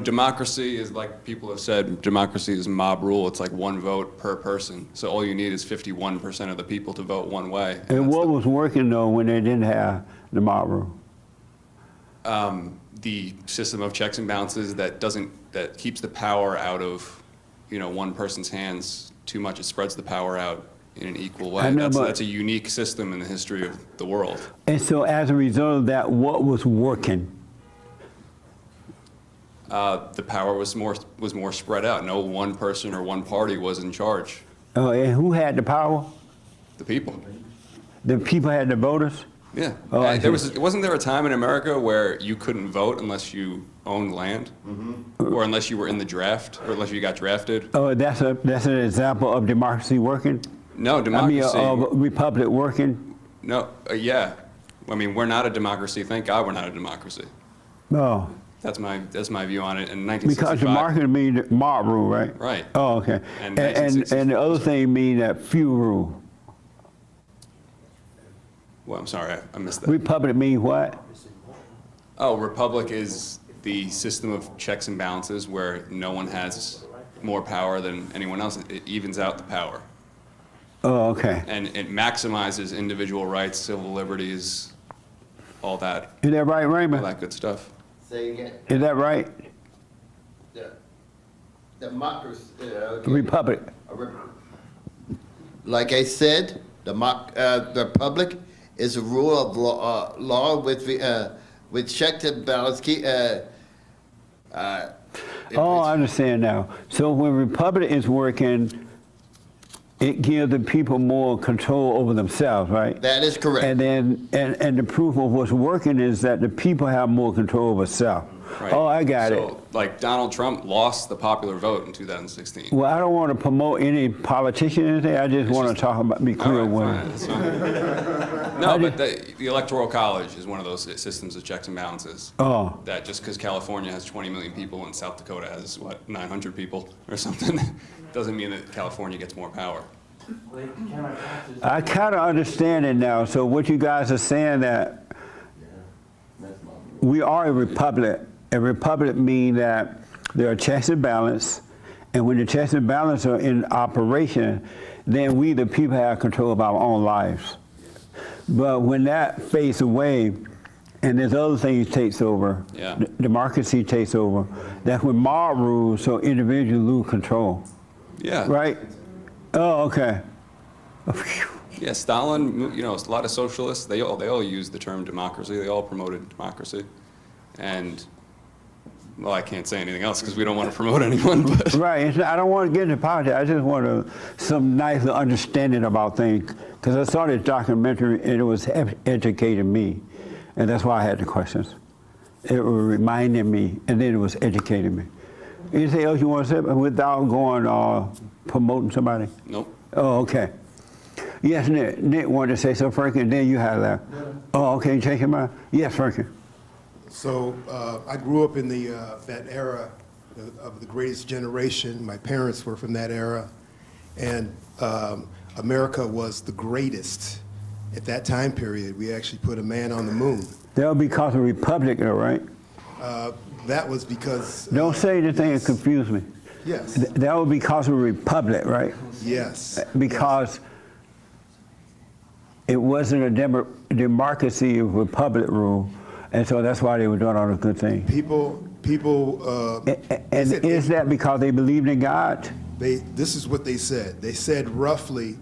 Democracy is, like people have said, democracy is mob rule. It's like one vote per person. So all you need is 51% of the people to vote one way. And what was working, though, when they didn't have the mob rule? The system of checks and balances that keeps the power out of, one person's hands too much. It spreads the power out in an equal way. That's a unique system in the history of the world. And so as a result of that, what was working? The power was more spread out. No one person or one party was in charge. And who had the power? The people. The people had the voters? Yeah. Oh, I see. Wasn't there a time in America where you couldn't vote unless you owned land, or unless you were in the draft, or unless you got drafted? Oh, that's an example of democracy working? No, democracy. I mean, republic working? No, yeah. I mean, we're not a democracy. Thank God we're not a democracy. Oh. That's my view on it. In 1965. Because democracy means mob rule, right? Right. Oh, okay. And And the other thing means that few rule. Well, I'm sorry, I missed that. Republic means what? Oh, republic is the system of checks and balances where no one has more power than anyone else. It evens out the power. Oh, okay. And it maximizes individual rights, civil liberties, all that. Is that right, Raymond? All that good stuff. Say again. Is that right? Democracy. Republic. Like I said, the republic is a rule of law with checks and balances. Oh, I understand now. So when republic is working, it gives the people more control over themselves, right? That is correct. And then, and the proof of what's working is that the people have more control over self. Right. Oh, I got it. So, like, Donald Trump lost the popular vote in 2016. Well, I don't want to promote any politician or anything. I just want to talk about, be clear with it. No, but the Electoral College is one of those systems of checks and balances. Oh. That just because California has 20 million people and South Dakota has, 900 people or something, doesn't mean that California gets more power. I kind of understand it now. So what you guys are saying that we are a republic. A republic means that there are checks and balances, and when the checks and balances are in operation, then we, the people, have control of our own lives. But when that fades away, and there's other things takes over, democracy takes over, that's when mob rules, so individuals lose control. Yeah. Right? Oh, okay. Yeah, Stalin, a lot of socialists, they all used the term democracy. They all promoted democracy. And, well, I can't say anything else because we don't want to promote anyone. But. Right. I don't want to get into politics. I just want some nice understanding about things. Because I saw this documentary and it was educating me. And that's why I had the questions. It was reminding me, and then it was educating me. Anything else you want to say without going promoting somebody? Nope. Oh, okay. Yes, Nick. Nick wanted to say something, Frankie, and then you have that. Oh, okay. You change your mind? Yes, Frankie. So I grew up in that era of the greatest generation. My parents were from that era. And America was the greatest at that time period. We actually put a man on the moon. That would be because of Republic, though, right? That was because... Don't say anything that confuse me. Yes. That would be because of Republic, right? Yes. Because it wasn't a democracy of Republic rule, and so that's why they were doing all the good things. People. And is that because they believed in God? This is what they said. They said roughly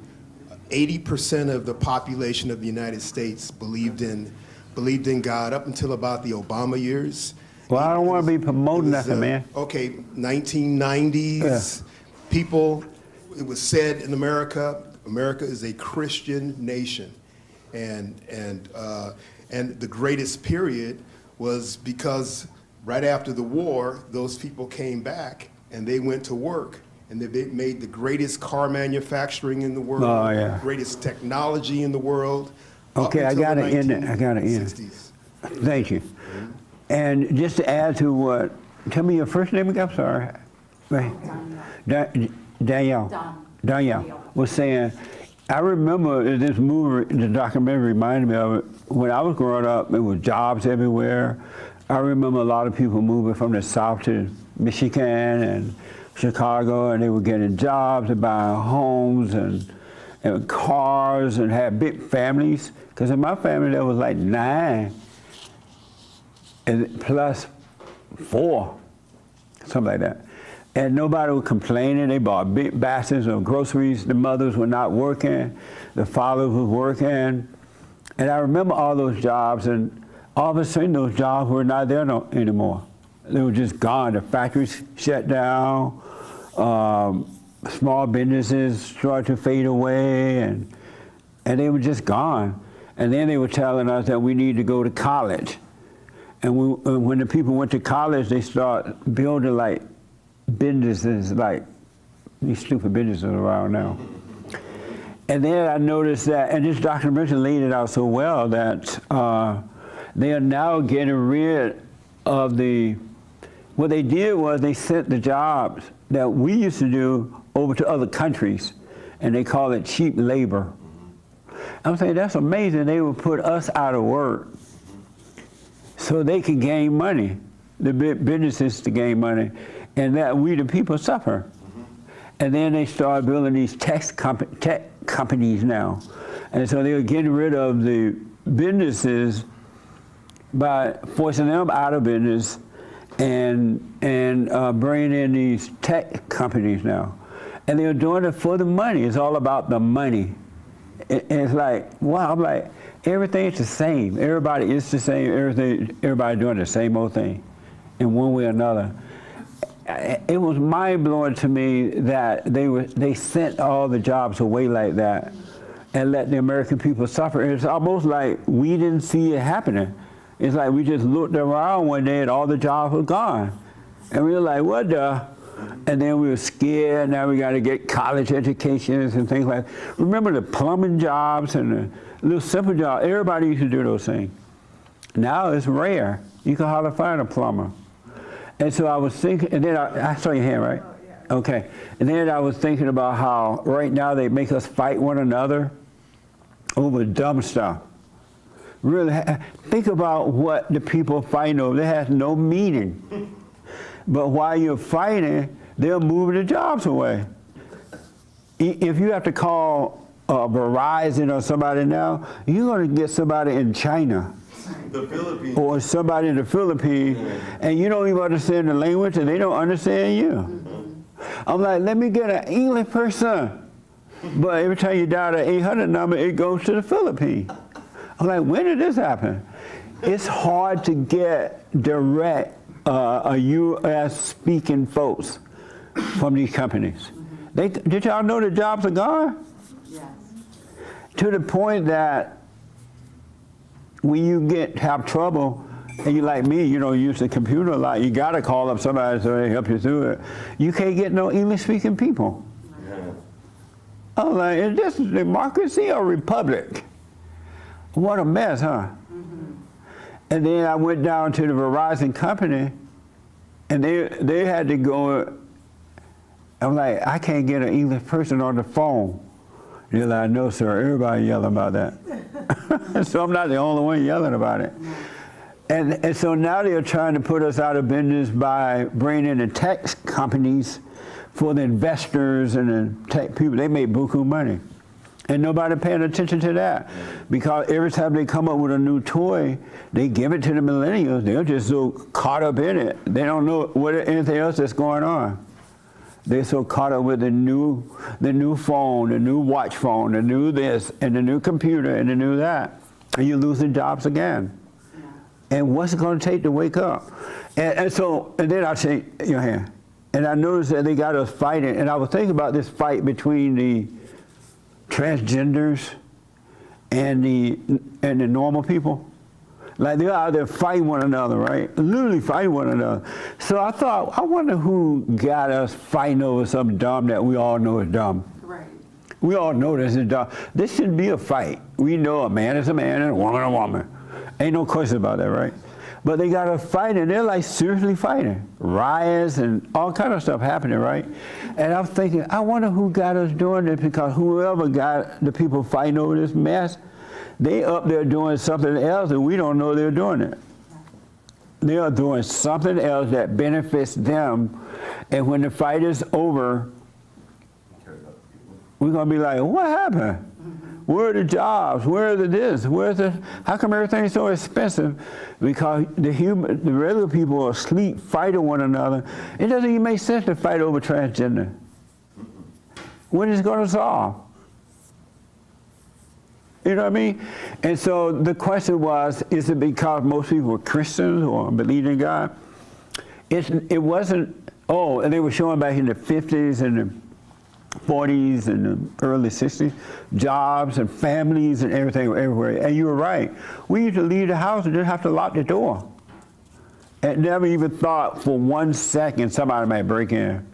80% of the population of the United States believed in God up until about the Obama years. Well, I don't want to be promoting nothing, man. Okay, 1990s, people, it was said in America is a Christian nation. And the greatest period was because right after the war, those people came back and they went to work. And they made the greatest car manufacturing in the world, Oh, yeah. greatest technology in the world. Okay, I got to end it. I got to end it. 1960s. Thank you. And just to add to what, tell me your first name again, I'm sorry. Right. Donyale was saying, I remember this movie, the documentary reminded me of it. When I was growing up, it was jobs everywhere. I remember a lot of people moving from the South to Michigan and Chicago, and they were getting jobs and buying homes and cars and had big families. Because in my family, there was like 9 and plus 4, something like that. And nobody was complaining. They bought big baskets of groceries. The mothers were not working. The fathers were working. And I remember all those jobs, and all of a sudden those jobs were not there anymore. They were just gone. The factories shut down. Small businesses started to fade away, and they were just gone. And then they were telling us that we need to go to college. And when the people went to college, they started building like businesses, like these stupid businesses around now. And then I noticed that, and this documentary laid it out so well, that they are now getting rid of what they did was they sent the jobs that we used to do over to other countries, and they call it cheap labor. I'm saying that's amazing. They would put us out of work so they could gain money, the businesses to gain money, and that we the people suffer. And then they started building these tech companies now. And so they were getting rid of the businesses by forcing them out of business and bringing in these tech companies now. And they were doing it for the money. It's all about the money. It's like, wow, I'm like, everything's the same. Everybody is the same. Everybody doing the same old thing in one way or another. It was mind-blowing to me that they sent all the jobs away like that and let the American people suffer. It's almost like we didn't see it happening. It's like we just looked around one day and all the jobs were gone. And we were like, what the? And then we were scared. Now we got to get college educations and things like that. Remember the plumbing jobs and the little simple jobs? Everybody used to do those things. Now it's rare. You can hardly find a plumber. And so I was thinking, and then I saw your hand, right? Okay. And then I was thinking about how right now they make us fight one another over dumb stuff. Really, think about what the people fighting over. It has no meaning. But while you're fighting, they're moving the jobs away. If you have to call Verizon or somebody now, you're going to get somebody in China. The Philippines. Or somebody in the Philippines, and you don't even understand the language, and they don't understand you. I'm like, let me get an English person. But every time you dial the 800 number, it goes to the Philippines. I'm like, when did this happen? It's hard to get direct U.S. speaking folks from these companies. Did y'all know the jobs are gone? Yes. To the point that when you have trouble, and you like me, you use the computer a lot, you gotta call up somebody so they help you through it. You can't get no English-speaking people. Yeah. I'm like, is this democracy or republic? What a mess, huh? And then I went down to the Verizon company, and they had to go. I'm like, I can't get an English person on the phone. They're like, no, sir, everybody yelling about that. So I'm not the only one yelling about it. And so now they're trying to put us out of business by bringing in the tech companies for the investors and the tech people. They make buku money. And nobody paying attention to that. Because every time they come up with a new toy, they give it to the millennials. They're just so caught up in it. They don't know anything else that's going on. They're so caught up with the new phone, the new watch phone, the new this, and the new computer, and the new that. And you're losing jobs again. And what's it going to take to wake up? And then I say, your hand. And I noticed that they got us fighting. And I was thinking about this fight between the transgenders and the normal people. Like they're out there fighting one another, right? Literally fighting one another. So I thought, I wonder who got us fighting over something dumb that we all know is dumb. Right. We all know this is dumb. This shouldn't be a fight. We know a man is a man and a woman a woman. Ain't no question about that, right? But they got us fighting. They're like seriously fighting. Riots and all kind of stuff happening, right? And I'm thinking, I wonder who got us doing this, because whoever got the people fighting over this mess, they up there doing something else and we don't know they're doing it. They are doing something else that benefits them. And when the fight is over, we're gonna be like, what happened? Where are the jobs? Where are the this? Where's the, how come everything's so expensive? Because the regular people are asleep fighting one another. It doesn't even make sense to fight over transgender. When is it gonna solve? You know what I mean? And so the question was, is it because most people were Christians or believed in God? It wasn't, oh, and they were showing back in the 50s and the 40s and the early 60s, jobs and families and everything everywhere. And you were right. We used to leave the house and just have to lock the door. And never even thought for 1 second somebody might break in.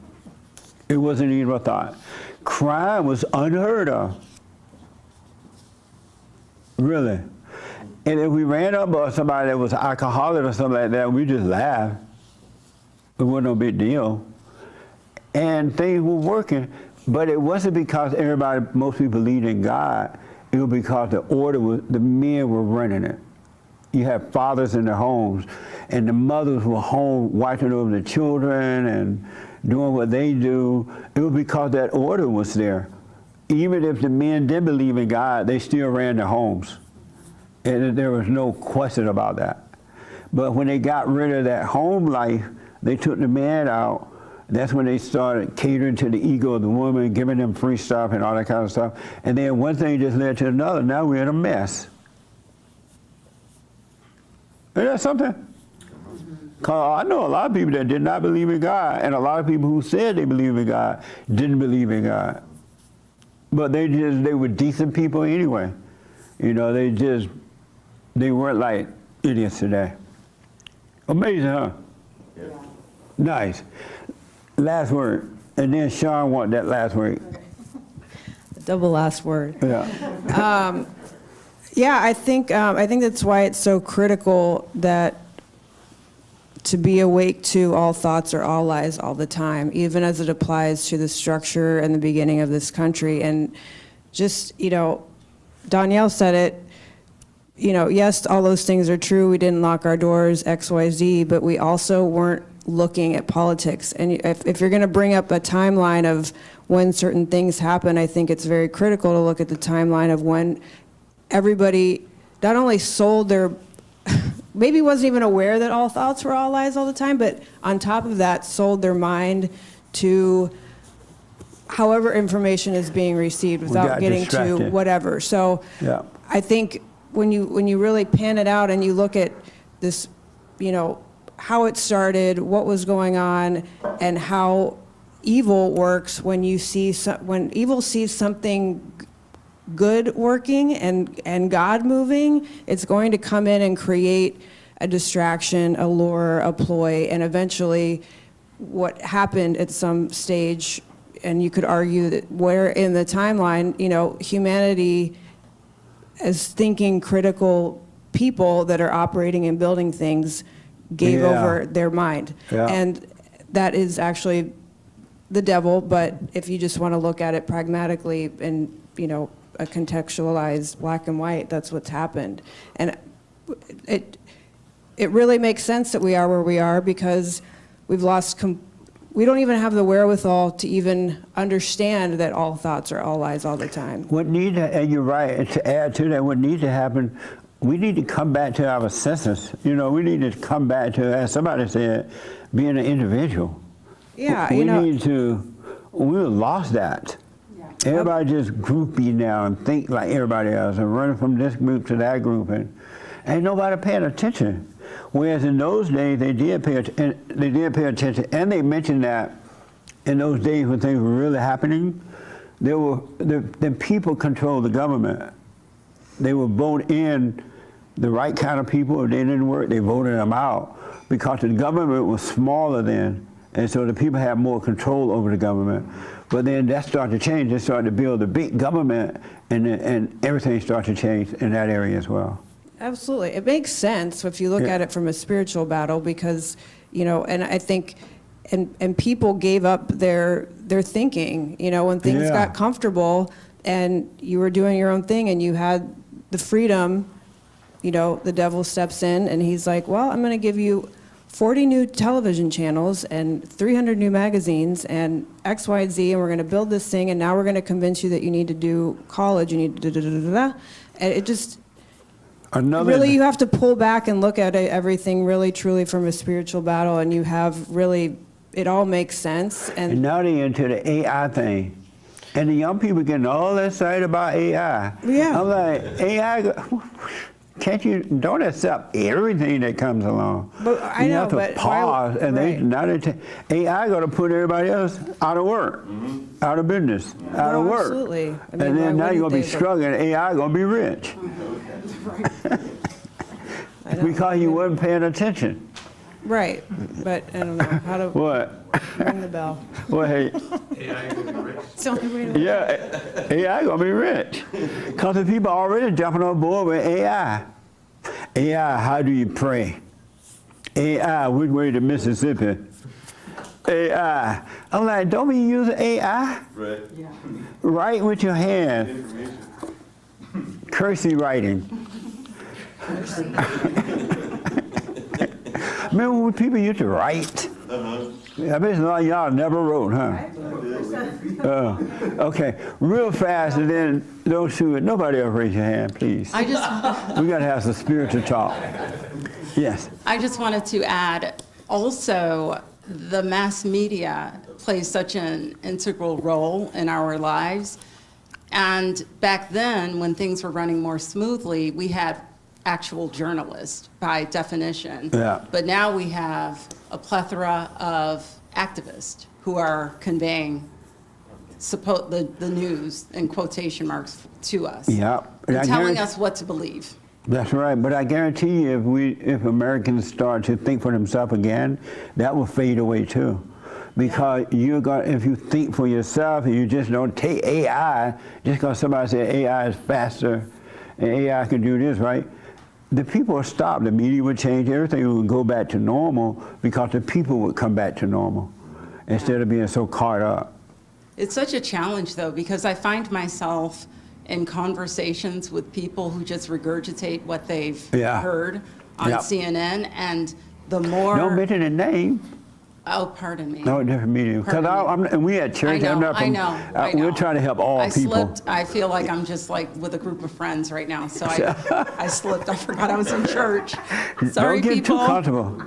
It wasn't even a thought. Crime was unheard of. Really. And if we ran up on somebody that was an alcoholic or something like that, we just laughed. It wasn't no big deal. And things were working, but it wasn't because most people believed in God. It was because the men were running it. You had fathers in their homes, and the mothers were home watching over the children and doing what they do. It was because that order was there. Even if the men did believe in God, they still ran their homes. And there was no question about that. But when they got rid of that home life, they took the man out. That's when they started catering to the ego of the woman, giving them free stuff and all that kind of stuff. And then one thing just led to another. Now we're in a mess. Isn't that something? Because I know a lot of people that did not believe in God, and a lot of people who said they believe in God didn't believe in God. But they were decent people anyway. You know, they weren't like idiots today. Amazing, huh? Yeah. Nice. Last word. And then Sean want that last word. Double last word. Yeah. Yeah, I think that's why it's so critical that to be awake to all thoughts or all lies all the time, even as it applies to the structure and the beginning of this country. And just, Donyale said it, yes, all those things are true. We didn't lock our doors, X, Y, Z, but we also weren't looking at politics. And if you're going to bring up a timeline of when certain things happen, I think it's very critical to look at the timeline of when everybody not only sold their maybe wasn't even aware that all thoughts were all lies all the time, but on top of that, sold their mind to however information is being received without getting to whatever. So yeah. I think when you really pan it out and you look at this, how it started, what was going on, and how evil works when when evil sees something good working and God moving, it's going to come in and create a distraction, a lure, a ploy, and eventually what happened at some stage, and you could argue that where in the timeline, humanity as thinking critical people that are operating and building things gave over their mind. Yeah. And that is actually the devil, but if you just want to look at it pragmatically and, a contextualized black and white, that's what's happened. And it really makes sense that we are where we are because we've lost, we don't even have the wherewithal to even understand that all thoughts are all lies all the time. And you're right, and to add to that, what needs to happen, we need to come back to our senses. We need to come back to, as somebody said, being an individual. Yeah, we lost that. Everybody just groupie now and think like everybody else and running from this group to that group and ain't nobody paying attention. Whereas in those days they did pay attention, and they mentioned that in those days when things were really happening, the people controlled the government. they would vote in the right kind of people. If they didn't work, they voted them out because the government was smaller then, and so the people had more control over the government. But then that started to change. They started to build a big government, and everything started to change in that area as well. Absolutely. It makes sense if you look at it from a spiritual battle because, and I think, and people gave up their thinking, when things got comfortable and you were doing your own thing and you had the freedom, the devil steps in and he's like, well, I'm going to give you 40 new television channels and 300 new magazines and X, Y, and Z, and we're going to build this thing, and now we're going to convince you that you need to do college, you need to da-da-da-da-da. And it just, really, you have to pull back and look at everything really, truly from a spiritual battle, and you have really, it all makes sense. And now they're into the AI thing. And the young people getting all excited about AI. Yeah. I'm like, AI, don't accept everything that comes along. But I know, you have to but pause, and AI going to put everybody else out of work, out of business, out of work. Absolutely. I mean, and then now you're going to be they, struggling, AI going to be rich. Because you wasn't paying attention. Right, but I don't know how to ring the bell. Well, hey. AI going to be rich. It's the only way to Yeah, AI going to be rich. Because the people are already jumping on board with AI. AI, how do you pray? AI, which way to Mississippi? AI. I'm like, don't be using AI. Right. Yeah. Write with your hand. Cursive writing. Remember when people used to write? I bet a lot of y'all never wrote, huh? Okay, real fast, and then don't shoot it. Nobody else raise your hand, please. I just We got to have some spiritual talk. Yes. I just wanted to add, also, the mass media plays such an integral role in our lives. And back then, when things were running more smoothly, we had actual journalists by definition. Yeah. But now we have a plethora of activists who are conveying the news in quotation marks to us. Yeah. And telling us what to believe. That's right, but I guarantee you if Americans start to think for themselves again, that will fade away too. Because if you think for yourself and you just don't take AI, just because somebody said AI is faster and AI can do this, right? The people would stop, the media would change, everything would go back to normal because the people would come back to normal instead of being so caught up. It's such a challenge, though, because I find myself in conversations with people who just regurgitate what they've heard on CNN, and the more... Don't mention a name. Oh, pardon me. No, different medium. Because and we at church. I know. We're trying to help all people. I feel like I'm just like with a group of friends right now. So I slipped. I forgot I was in church. Sorry, Don't get people. too comfortable.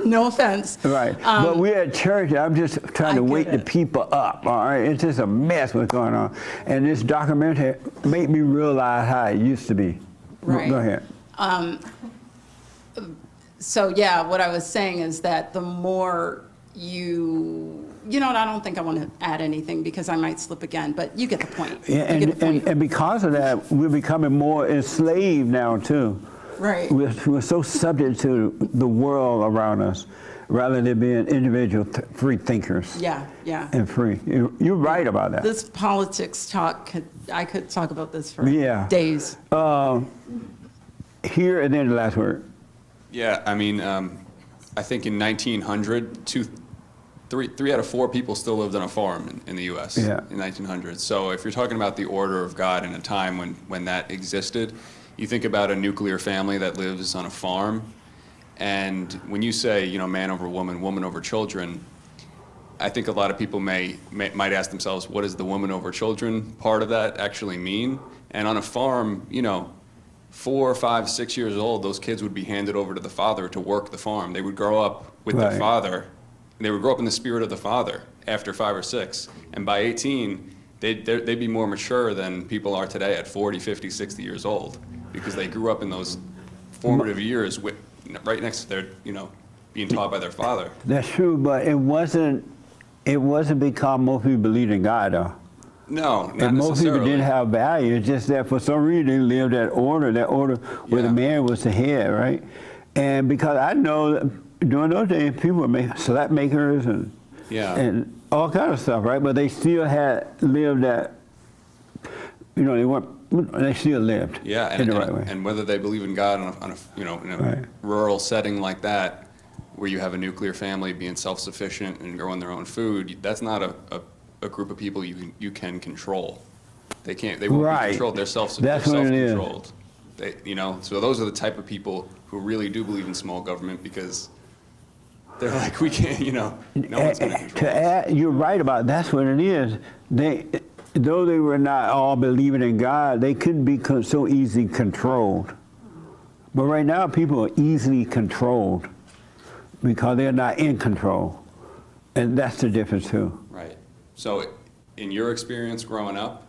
No offense. Right. But we're at church. I'm just trying to wake the people up. All right. It's just a mess what's going on. And this documentary made me realize how it used to be. Right. Go ahead. So yeah, what I was saying is that the more and I don't think I want to add anything because I might slip again, but you get the point. Yeah, and because of that, we're becoming more enslaved now too. Right. We're so subject to the world around us rather than being individual free thinkers. Yeah. And free. You're right about that. This politics talk, I could talk about this for days. Here and then the last word. Yeah, I mean, I think in 1900, three out of four people still lived on a farm in the U.S. In 1900. So if you're talking about the order of God in a time when that existed, you think about a nuclear family that lives on a farm, and when you say, man over woman, woman over children, I think a lot of people might ask themselves, what does the woman over children part of that actually mean? And on a farm, 4, 5, 6 years old, those kids would be handed over to the father to work the farm. They would grow up with their father. They would grow up in the spirit of the father after 5 or 6. And by 18, they'd be more mature than people are today at 40, 50, 60 years old because they grew up in those formative years right next to their, being taught by their father. That's true, but it wasn't because most people believed in God, though. No, not And most people necessarily. didn't have value. It's just that for some reason they lived that order where the man was the head, right? And because I know that during those days, people were making slap makers and all kind of stuff, right? But they still had lived that, they still lived in the right way. And whether they believe in God on a in a rural setting like that, where you have a nuclear family being self-sufficient and growing their own food, that's not a group of people you can control. They can't. They won't be controlled. They're self-controlled. So those are the type of people who really do believe in small government, because they're like, we can't. No one's going to control us. You're right about that's what it is. Though they were not all believing in God, they couldn't be so easily controlled. But right now, people are easily controlled because they're not in control, and that's the difference too. Right. So, in your experience growing up,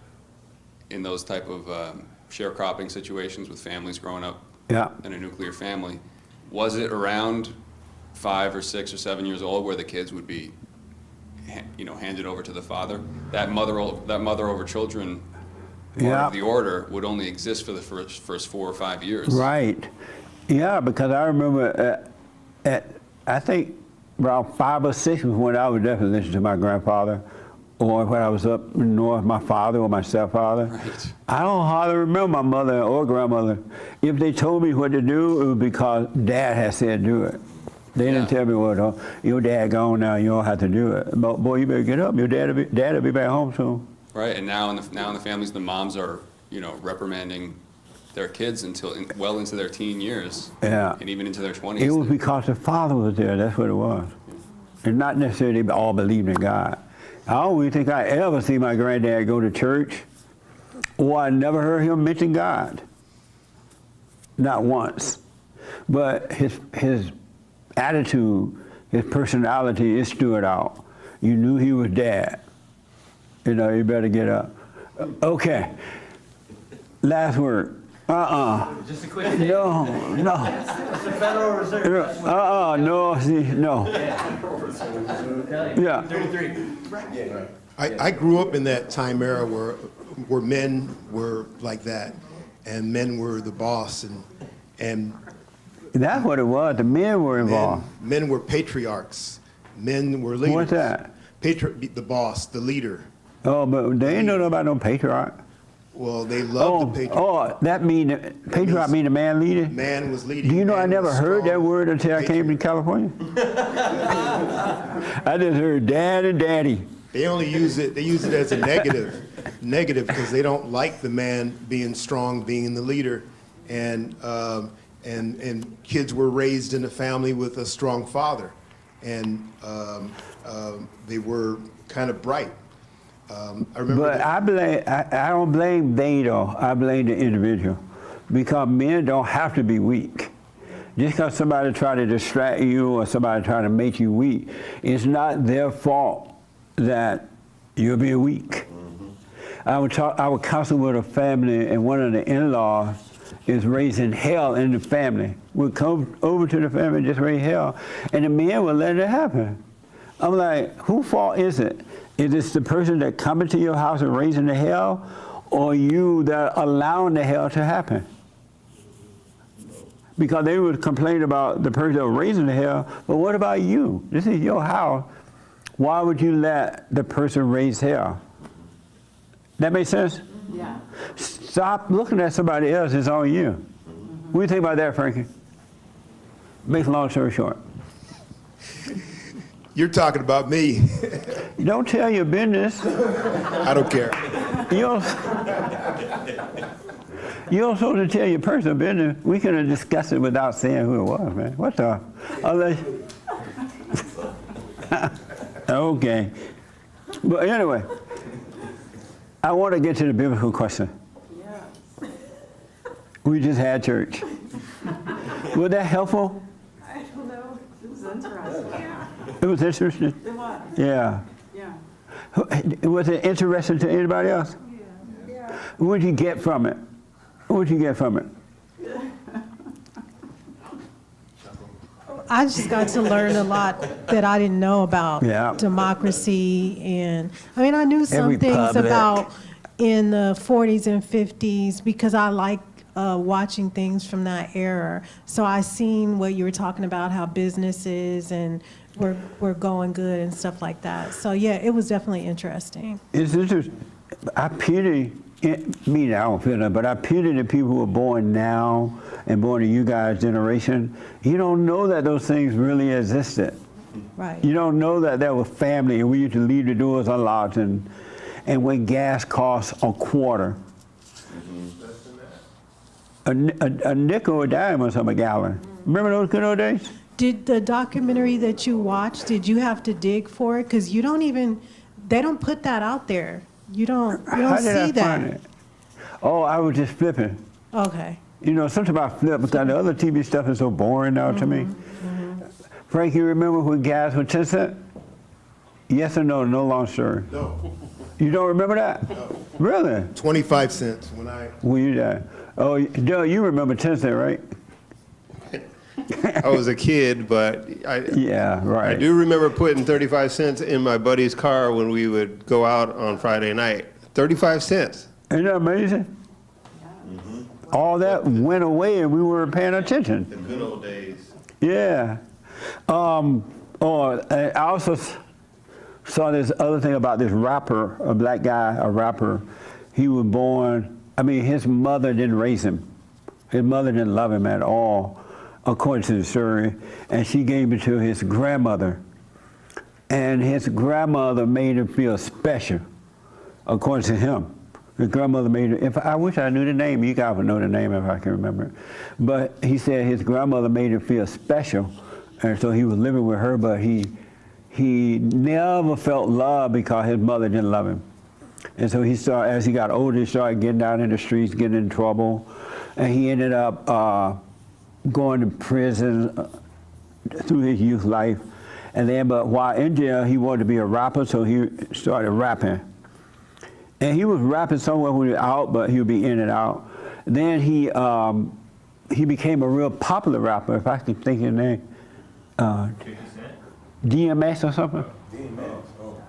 in those type of sharecropping situations with families growing up in a nuclear family, was it around 5 or 6 or 7 years old where the kids would be, handed over to the father? That mother over children part of the order would only exist for the first 4 or 5 years. Right. Yeah, because I remember I think around 5 or 6 was when I would definitely listen to my grandfather, or when I was up north, my father or my stepfather. Right. I don't hardly remember my mother or grandmother. If they told me what to do, it was because Dad had said do it. They didn't tell me, well, your dad gone now, you don't have to do it. But boy, you better get up. Your dad will be back home soon. Right, and now in the families, the moms are, reprimanding their kids until well into their teen years. Yeah. And even into their 20s. It was because the father was there. That's what it was. And not necessarily they all believed in God. I don't even think I ever see my granddad go to church, or I never heard him mention God. Not once. But his attitude, his personality, it stood out. You knew he was Dad. You better get up. Okay. Last word. Just a quick statement. No. It's the Federal Reserve. No, see, no. Yeah. 33. I grew up in that time era where men were like that, and men were the boss, and that's what it was. The men were involved. Men were patriarchs. Men were leaders. What's that? The boss, the leader. Oh, but they ain't know about no patriarch. Well, they loved the patriarch. Oh, that mean patriarch mean the man leading? Man was leading. Do you know I never heard that word until I came to patriarch. California? I just heard dad and daddy. They only use it. They use it as a negative because they don't like the man being strong, being the leader, and kids were raised in a family with a strong father, and they were kind of bright. I remember. But I don't blame they though. I blame the individual, because men don't have to be weak. Just because somebody try to distract you or somebody try to make you weak, it's not their fault that you're being weak. I would counsel with a family, and one of the in-laws is raising hell in the family. Would come over to the family and just raise hell, and the men would let it happen. I'm like, whose fault is it? Is it the person that coming to your house and raising the hell, or you that are allowing the hell to happen? Because they would complain about the person that was raising the hell, but what about you? This is your house. Why would you let the person raise hell? That makes sense? Yeah. Stop looking at somebody else, it's on you. What do you think about that, Frankie? Make a long story short. You're talking about me. Don't tell your business. I don't care. You're supposed to tell your personal business. We could have discussed it without saying who it was, man. What the? Okay. But anyway, I want to get to the biblical question. Yeah. We just had church. Was that helpful? I don't know. It was interesting. It was interesting? It was. Yeah. Yeah. Was it interesting to anybody else? Yeah. What did you get from it? What did you get from it? I just got to learn a lot that I didn't know about Yeah. democracy. And I mean, I knew some And things republic. about in the 40s and 50s because I like watching things from that era. So I seen what you were talking about, how businesses and were going good and stuff like that. So yeah, it was definitely interesting. It's interesting. I pity, me, I don't feel that, but I pity the people who are born now and born in you guys' generation. You don't know that those things really existed. Right. You don't know that there was family and we used to leave the doors unlocked and when gas costs a quarter, a nickel or a dime or something a gallon. Remember those good old days? Did the documentary that you watched, did you have to dig for it? Because you don't even, they don't put that out there. You don't How did I see find that. it? Oh, I was just flipping. Okay. You know, sometimes I flip because the other TV stuff is so boring now to me. Frank, you remember when gas was 10 cents? Yes or no? No long story. No. You don't remember that? No. Really? 25 cents when I. When you died. Oh, Doug, you remember 10 cents, right? I was a kid, but Yeah, right. I do remember putting 35 cents in my buddy's car when we would go out on Friday night. 35 cents. Isn't that amazing? All that went away and we weren't paying attention. The good old days. Yeah. I also saw this other thing about this rapper, a black guy, a rapper. He was born, I mean, his mother didn't raise him. His mother didn't love him at all, according to the story. And she gave it to his grandmother. And his grandmother made him feel special, according to him. His grandmother made him, I wish I knew the name. You guys would know the name if I can remember it. But he said his grandmother made him feel special. And so he was living with her, but he never felt love because his mother didn't love him. And so he started, as he got older, he started getting out in the streets, getting in trouble. And he ended up going to prison through his youth life. And then, but while in jail, he wanted to be a rapper, so he started rapping. And he was rapping somewhere when he was out, but he would be in and out. Then he became a real popular rapper, if I can think of his name. DMX or something? DMX, oh.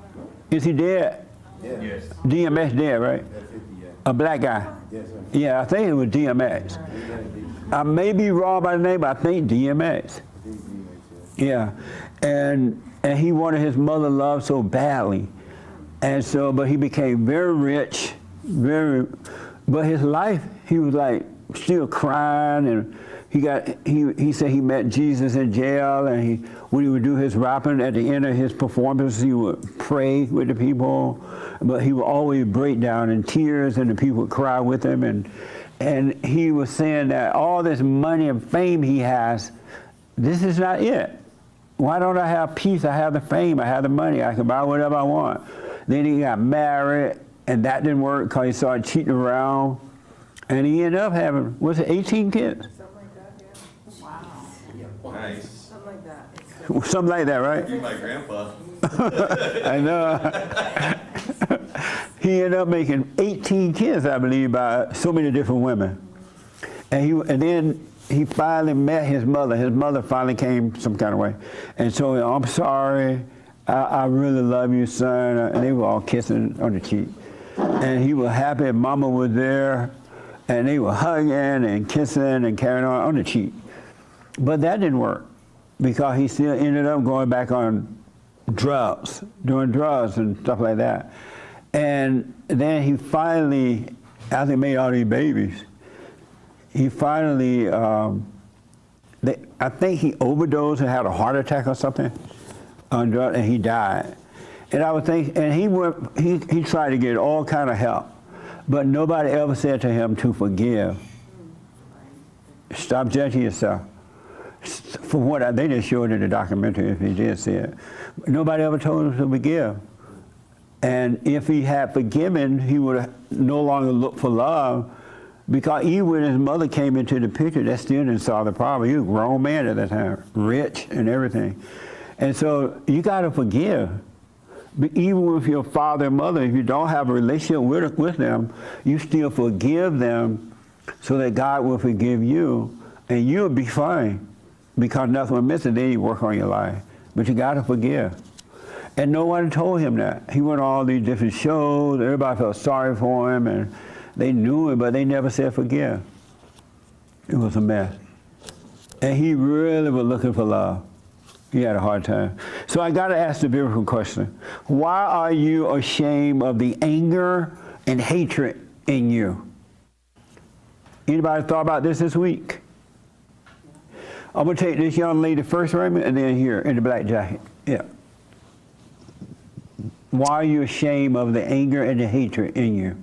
Is he dead? Yeah. Yes. DMX dead, right? A black guy? Yes, sir. Yeah, I think it was DMX. I may be wrong by the name, but I think DMX. Yeah, and he wanted his mother love so badly. And so, but he became very rich, but his life, he was like still crying, and he said he met Jesus in jail, and when he would do his rapping at the end of his performance, he would pray with the people, but he would always break down in tears, and the people would cry with him, and he was saying that all this money and fame he has, this is not it. Why don't I have peace? I have the fame, I have the money, I can buy whatever I want. Then he got married, and that didn't work because he started cheating around. And he ended up having, was it 18 kids? Nice. Something like that, right? You're my grandpa. I know. He ended up making 18 kids, I believe, by so many different women. And then he finally met his mother. His mother finally came some kind of way. And so, I'm sorry. I really love you, son. And they were all kissing on the cheek. And he was happy. Mama was there. And they were hugging and kissing and carrying on the cheek. But that didn't work because he still ended up going back on drugs, doing drugs and stuff like that. And then he finally, after he made all these babies, he finally, I think he overdosed and had a heart attack or something on drugs, and he died. And I would think, and he tried to get all kind of help, but nobody ever said to him to forgive. Stop judging yourself. For what they didn't show it in the documentary, if he did say it. Nobody ever told him to forgive. And if he had forgiven, he would have no longer looked for love, because even when his mother came into the picture, that still didn't solve the problem. He was a grown man at that time, rich and everything. And so you got to forgive. But even with your father and mother, if you don't have a relationship with them, you still forgive them so that God will forgive you, and you'll be fine. because nothing was missing, then you work on your life. But you got to forgive. And no one told him that. He went on all these different shows. Everybody felt sorry for him, and they knew it, but they never said forgive. It was a mess. And he really was looking for love. He had a hard time. So I got to ask the biblical question. Why are you ashamed of the anger and hatred in you? Anybody thought about this week? I'm going to take this young lady first, Raymond, and then here in the black jacket. Yeah. Why are you ashamed of the anger and the hatred in you?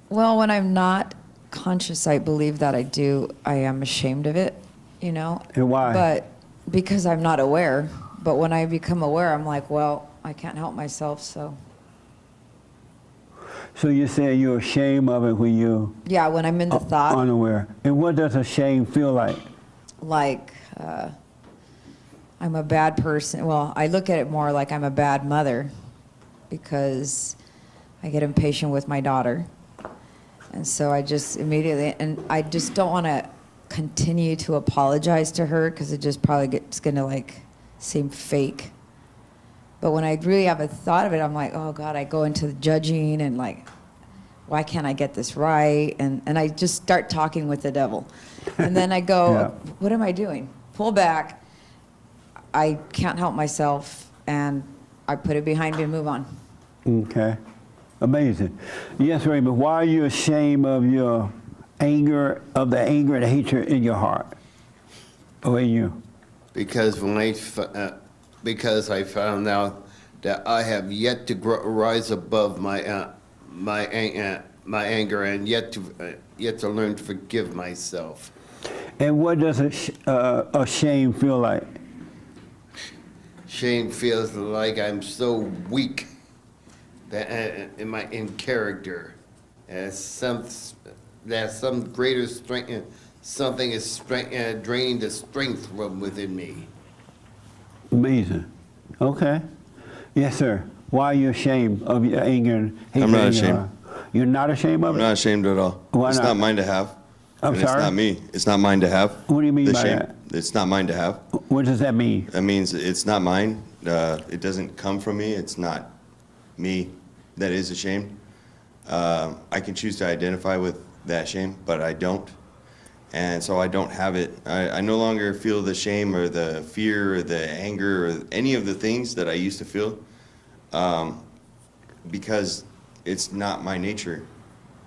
Well, when I'm not conscious, I believe that I am ashamed of it, you know? And why? But because I'm not aware. But when I become aware, I'm like, well, I can't help myself, so. So you're saying you're ashamed of it when you... Yeah, when I'm in the thought. Unaware. And what does a shame feel like? Like, I'm a bad person. Well, I look at it more like I'm a bad mother because I get impatient with my daughter. And so I just immediately, and I just don't want to continue to apologize to her because it just probably gets going to like seem fake. But when I really have a thought of it, I'm like, oh God, I go into the judging and like, why can't I get this right? And I just start talking with the devil. And then I go, Yeah. What am I doing? Pull back. I can't help myself. And I put it behind me and move on. Okay. Amazing. Yes, Raymond, why are you ashamed of your anger, of the anger and hatred in your heart? Or in you? Because because I found out that I have yet to rise above my anger and yet to learn to forgive myself. And what does a shame feel like? Shame feels like I'm so weak that in character, and some greater strength, something is draining the strength from within me. Amazing. Okay. Yes, sir. Why are you ashamed of your anger and hatred? I'm not in your ashamed. heart? You're not ashamed of I'm it? not ashamed at all. Why it's not? not mine to have. I'm and sorry? It's not me. It's not mine to have. What do you mean the by shame. that? It's not mine to have. What does that mean? That means it's not mine. It doesn't come from me. It's not me that is ashamed. I can choose to identify with that shame, but I don't. And so I don't have it. I no longer feel the shame or the fear or the anger or any of the things that I used to feel because it's not my nature.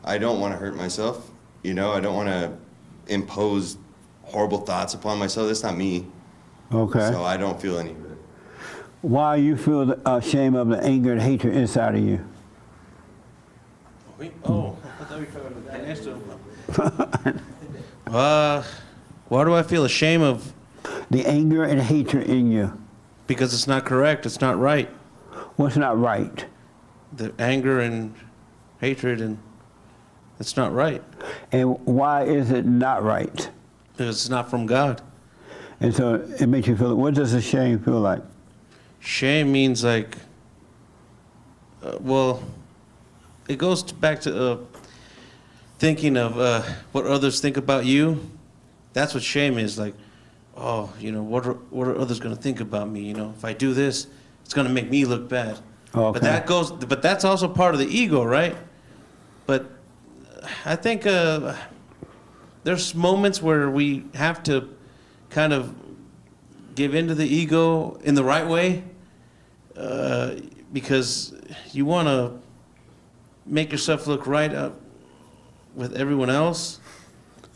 I don't want to hurt myself. You know, I don't want to impose horrible thoughts upon myself. That's not me. Okay. So I don't feel any of it. Why you feel ashamed of the anger and hatred inside of you? Oh, I thought we covered that next one. Why do I feel ashamed of? The anger and hatred in you. Because it's not correct. It's not right. What's not right? The anger and hatred, and it's not right. And why is it not right? Because it's not from God. And so it makes you feel, what does the shame feel like? Shame means like, well, it goes back to thinking of what others think about you. That's what shame is, like, oh, you know, what are others going to think about me? You know, if I do this, it's going to make me look bad. Okay. But that's also part of the ego, right? But I think there's moments where we have to kind of give into the ego in the right way, because you want to make yourself look right with everyone else.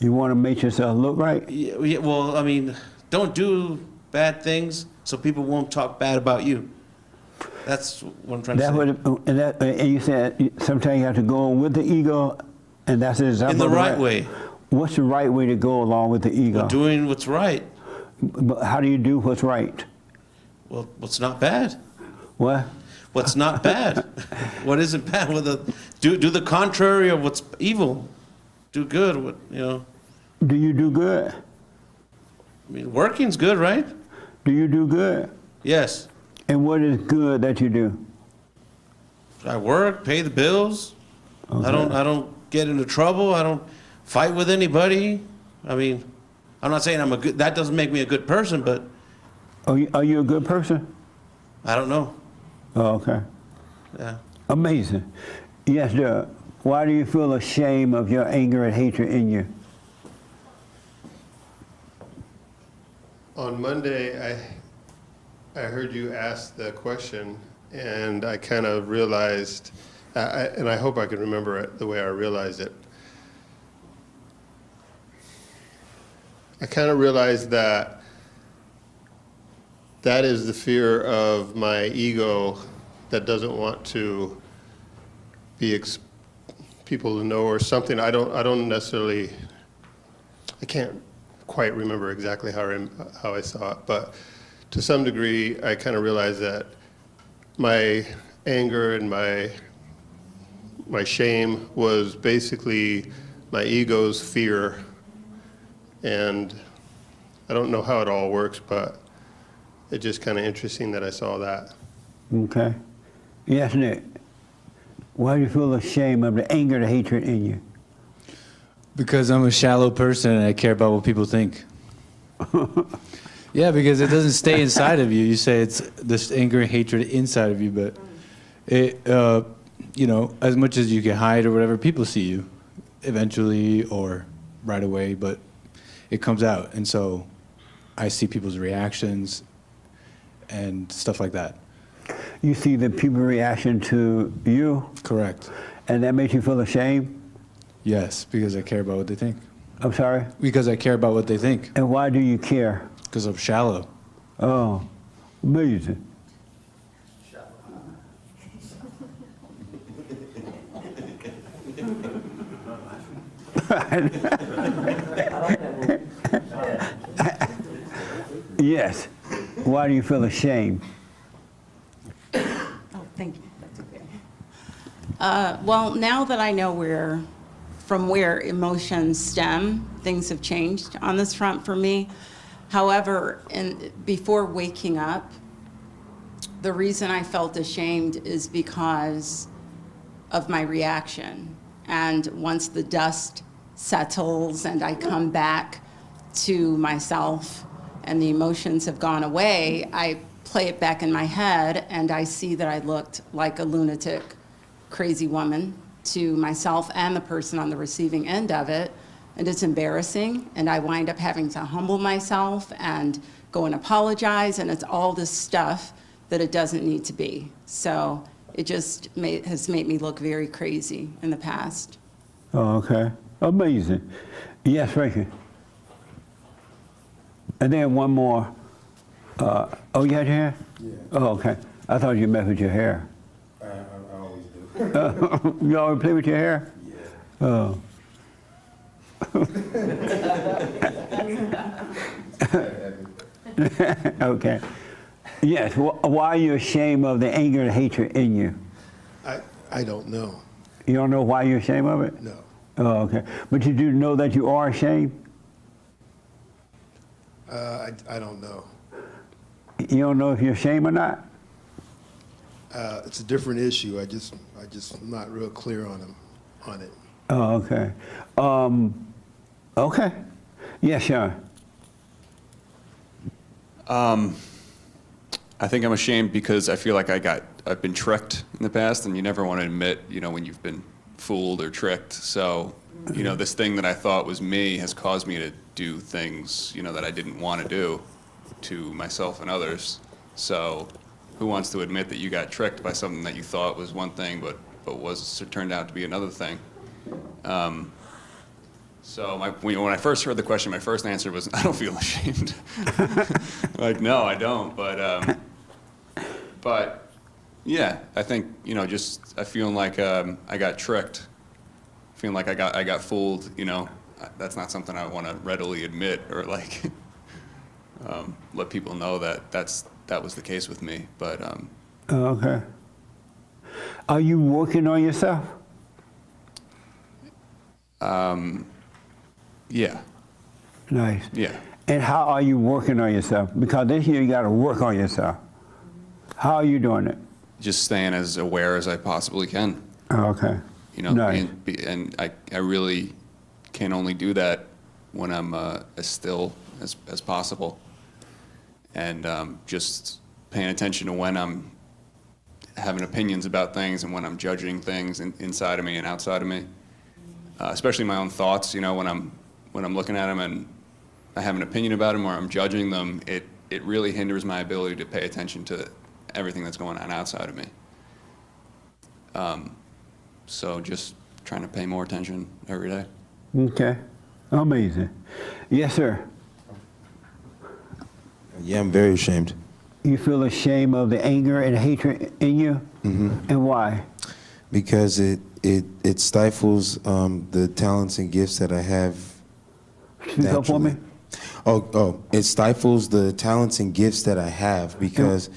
You want to make yourself look right? Yeah, well, I mean, don't do bad things so people won't talk bad about you. That's what I'm trying to say. And you said sometimes you have to go on with the ego, and that's the example. In the of right way. What's the right way to go along with the ego? Well, doing what's right. But how do you do what's right? Well, what's not bad? What? What's not bad? What isn't bad? Do the contrary of what's evil. Do good. You know. Do you do good? I mean, working's good, right? Do you do good? Yes. And what is good that you do? I work, pay the bills. Okay. I don't get into trouble. I don't fight with anybody. I mean, I'm not saying that doesn't make me a good person, but Are you a good person? I don't know. Oh, okay. Yeah. Amazing. Yes, sir. Why do you feel ashamed of your anger and hatred in you? On Monday, I heard you ask the question, and I kind of realized, and I hope I can remember it the way I realized it. I kind of realized that is the fear of my ego that doesn't want to be people to know or something. I don't necessarily. I can't quite remember exactly how I saw it, but to some degree, I kind of realized that my anger and my shame was basically my ego's fear, and I don't know how it all works, but it's just kind of interesting that I saw that. Okay. Yes, Nick. Why do you feel ashamed of the anger and the hatred in you? Because I'm a shallow person and I care about what people think. Yeah, because it doesn't stay inside of you. You say it's this anger and hatred inside of you, but it, you know, as much as you can hide or whatever, people see you eventually or right away, but it comes out. And so I see people's reactions and stuff like that. You see the people reaction to you? Correct. And that makes you feel ashamed? Yes, because I care about what they think. I'm sorry? Because I care about what they think. And why do you care? Because I'm shallow. Oh, amazing. Yes. Why do you feel ashamed? Oh, thank you. That's okay. Well, now that I know from where emotions stem, things have changed on this front for me. However, before waking up, the reason I felt ashamed is because of my reaction. And once the dust settles and I come back to myself and the emotions have gone away, I play it back in my head and I see that I looked like a lunatic, crazy woman to myself and the person on the receiving end of it. And it's embarrassing, and I wind up having to humble myself and go and apologize, and it's all this stuff that it doesn't need to be. So it just has made me look very crazy in the past. Oh, okay. Amazing. Yes, Frankie. And then one more. Oh, you had your hair? Yeah. Oh, okay. I thought you messed with your hair. I always do. You always play with your hair? Yeah. Oh. Okay. Yes. Why are you ashamed of the anger and hatred in you? I don't know. You don't know why you're ashamed of it? No. Oh, okay. But you do know that you are ashamed? I don't know. You don't know if you're ashamed or not? It's a different issue. I just I'm not real clear on it. Oh, okay. Okay. Yes, Sean. I think I'm ashamed because I feel like I've been tricked in the past, and you never want to admit, when you've been fooled or tricked. So, this thing that I thought was me has caused me to do things, that I didn't want to do to myself and others. So, who wants to admit that you got tricked by something that you thought was one thing, but turned out to be another thing? So when I first heard the question, my first answer was, I don't feel ashamed. Like, no, I don't. But yeah, I think, I feel like I got tricked. Feeling like I got fooled, that's not something I want to readily admit or let people know that was the case with me. But Okay. Are you working on yourself? Yeah. Nice. Yeah. And how are you working on yourself? Because this year you got to work on yourself. How are you doing it? Just staying as aware as I possibly can. Oh, okay. Nice. And I really can only do that when I'm as still as possible, and just paying attention to when I'm having opinions about things and when I'm judging things inside of me and outside of me, especially my own thoughts. You know, when I'm looking at them and I have an opinion about them or I'm judging them, it really hinders my ability to pay attention to everything that's going on outside of me. So just trying to pay more attention every day. Okay. Amazing. Yes, sir. Yeah, I'm very ashamed. You feel ashamed of the anger and hatred in you? Mm-hmm. And why? Because it stifles the talents and gifts that I have. Speak up for me. It stifles the talents and gifts that I have because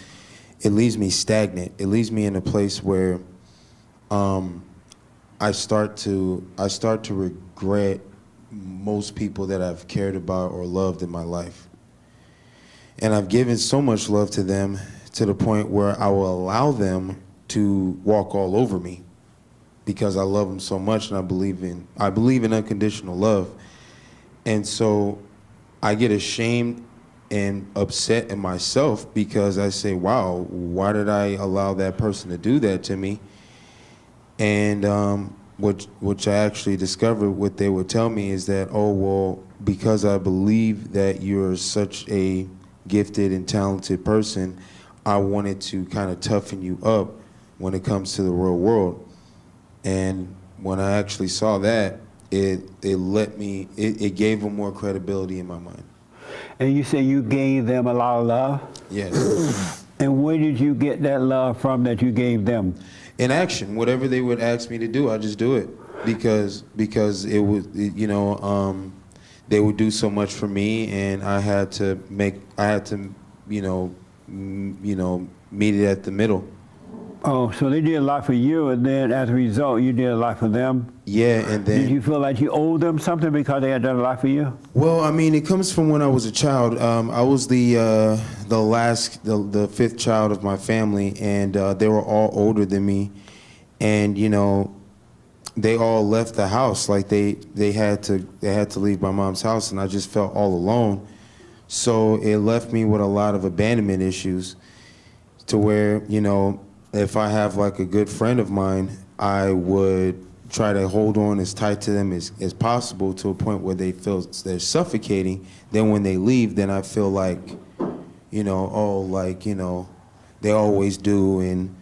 it leaves me stagnant. It leaves me in a place where I start to regret most people that I've cared about or loved in my life. And I've given so much love to them to the point where I will allow them to walk all over me because I love them so much and I believe in unconditional love. And so I get ashamed and upset in myself because I say, wow, why did I allow that person to do that to me? And which I actually discovered, what they would tell me is that, oh, well, because I believe that you're such a gifted and talented person, I wanted to kind of toughen you up when it comes to the real world. And when I actually saw that, it gave them more credibility in my mind. And you say you gave them a lot of love? Yes. And where did you get that love from that you gave them? In action, whatever they would ask me to do, I just do it because it was, they would do so much for me, and I had to meet it at the middle. Oh, so they did a lot for you, and then as a result, you did a lot for them? Yeah, and then... Did you feel like you owed them something because they had done a lot for you? Well, I mean, it comes from when I was a child. I was the fifth child of my family, and they were all older than me. And, you know, they all left the house. Like, they had to leave my mom's house, and I just felt all alone. So it left me with a lot of abandonment issues to where, you know, if I have like a good friend of mine, I would try to hold on as tight to them as possible to a point where they feel they're suffocating. Then when they leave, then I feel like, you know, they always do. And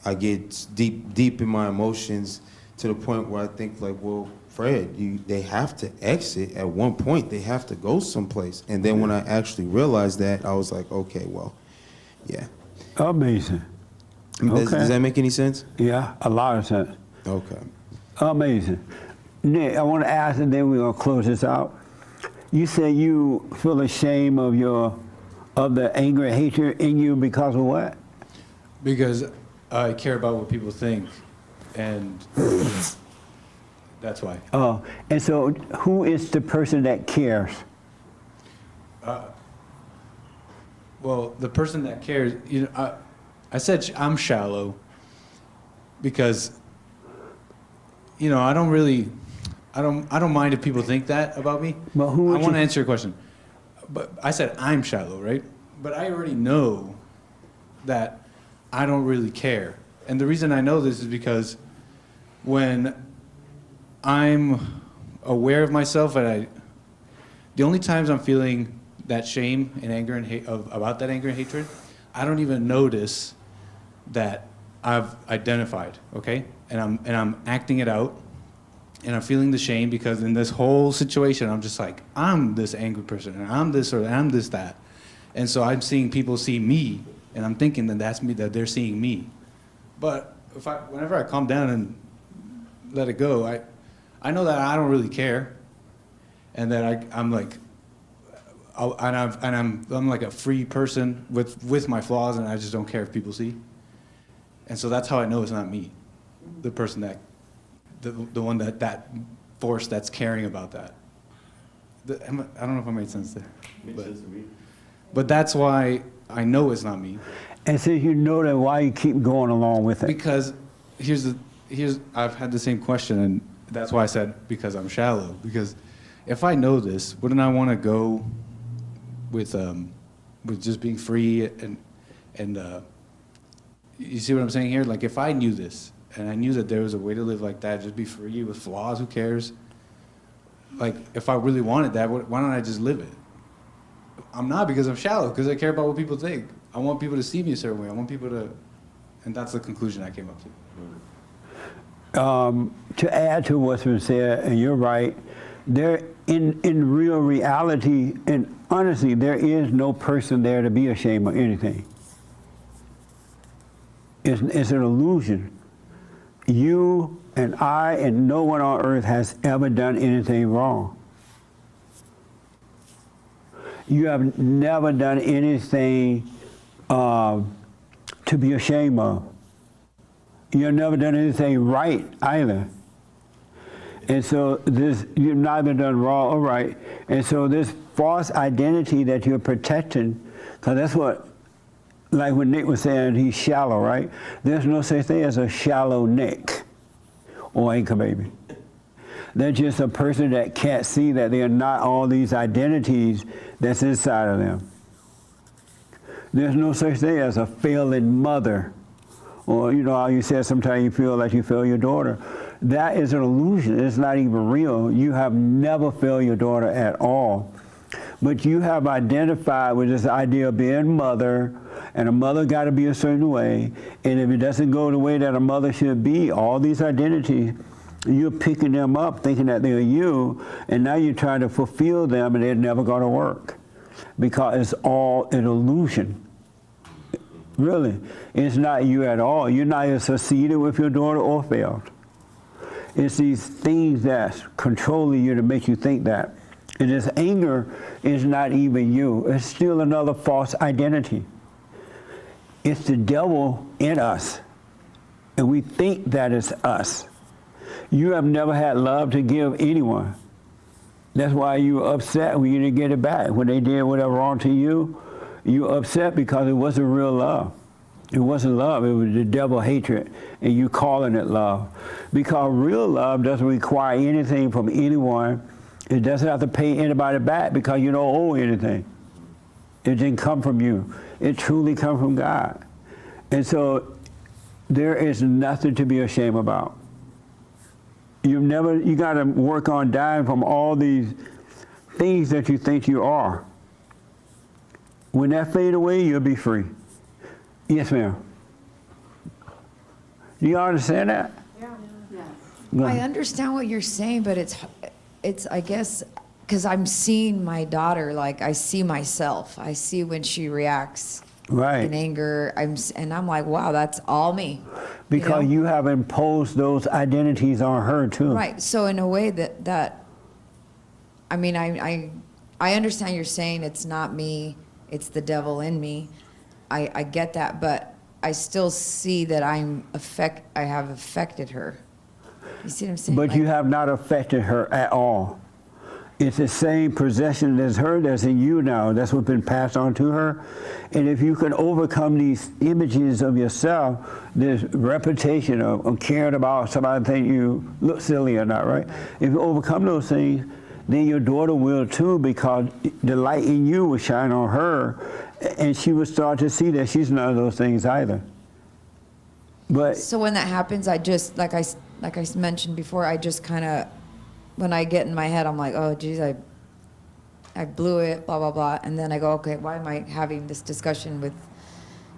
I get deep in my emotions to the point where I think like, well, Fred, they have to exit at one point. They have to go someplace. And then when I actually realized that, I was like, okay, well, yeah. Amazing. Does that make any sense? Yeah, a lot of sense. Okay. Amazing. Nick, I want to ask, and then we're going to close this out. You say you feel ashamed of the anger and hatred in you because of what? Because I care about what people think, and that's why. Oh, and so who is the person that cares? Well, the person that cares, you know, I said I'm shallow because, you know, I don't mind if people think that about me. But who? I want to answer your question. But I said I'm shallow, right? But I already know that I don't really care. And the reason I know this is because when I'm aware of myself and the only times I'm feeling that shame and anger and about that anger and hatred, I don't even notice that I've identified, okay? And I'm acting it out, and I'm feeling the shame because in this whole situation, I'm just like, I'm this angry person, and I'm this or I'm this, that. And so I'm seeing people see me, and I'm thinking that that's me, that they're seeing me. But whenever I calm down and let it go, I know that I don't really care, and that I'm like, I'm like a free person with my flaws, and I just don't care if people see. And so that's how I know it's not me, the person the one that force that's caring about that. I don't know if I made sense there. But that's why I know it's not me. And since you know that, why you keep going along with it? Because I've had the same question, and that's why I said because I'm shallow. Because if I know this, wouldn't I want to go with just being free and you see what I'm saying here? Like if I knew this and I knew that there was a way to live like that, just be free with flaws, who cares? Like if I really wanted that, why don't I just live it? I'm not, because I'm shallow, because I care about what people think. I want people to see me a certain way. I want people to, and that's the conclusion I came up to. To add to what's been said, and you're right, there in real reality and honestly, there is no person there to be ashamed of anything. It's an illusion. You and I and no one on earth has ever done anything wrong. You have never done anything to be ashamed of. You've never done anything right either. And so you've neither done wrong or right. And so this false identity that you're protecting, because that's what, like when Nick was saying he's shallow, right? There's no such thing as a shallow Nick or anchor baby. They're just a person that can't see that they're not all these identities that's inside of them. There's no such thing as a failing mother. Or, you know how you said sometimes you feel like you fail your daughter. That is an illusion. It's not even real. You have never failed your daughter at all. But you have identified with this idea of being mother, and a mother got to be a certain way. And if it doesn't go the way that a mother should be, all these identities, you're picking them up thinking that they're you, and now you're trying to fulfill them, and they're never going to work because it's all an illusion. Really, it's not you at all. You're not either succeeded with your daughter or failed. It's these things that's controlling you to make you think that. And this anger is not even you. It's still another false identity. It's the devil in us. And we think that it's us. You have never had love to give anyone. That's why you were upset when you didn't get it back. When they did whatever wrong to you, you were upset because it wasn't real love. It wasn't love, it was the devil hatred, and you calling it love. Because real love doesn't require anything from anyone. It doesn't have to pay anybody back because you don't owe anything. It didn't come from you. It truly comes from God. And so there is nothing to be ashamed about. You got to work on dying from all these things that you think you are. When that fade away, you'll be free. Yes, ma'am. Do you understand that? Yeah. I understand what you're saying, but it's I guess, because I'm seeing my daughter, like I see myself. I see when she reacts in anger, and I'm like, wow, that's all me. Because you have imposed those identities on her too. Right. So in a way that I mean, I understand you're saying it's not me, it's the devil in me. I get that, but I still see that I have affected her. You see what I'm saying? But you have not affected her at all. It's the same possession as her that's in you now. That's what's been passed on to her. And if you can overcome these images of yourself, this reputation of caring about somebody think you look silly or not, right? If you overcome those things, then your daughter will too, because the light in you will shine on her, and she will start to see that she's none of those things either. But so when that happens, I just, like I mentioned before, I just kind of, when I get in my head, I'm like, oh, geez, I blew it, blah, blah, blah. And then I go, okay, why am I having this discussion with,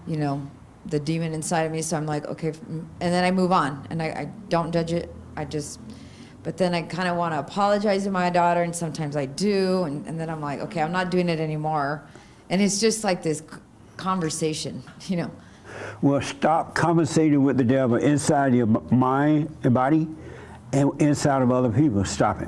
the demon inside of me? So I'm like, okay. And then I move on, and I don't judge it. But then I kind of want to apologize to my daughter, and sometimes I do. And then I'm like, okay, I'm not doing it anymore. And it's just like this conversation, Well, stop conversating with the devil inside your mind, your body, and inside of other people. Stop it.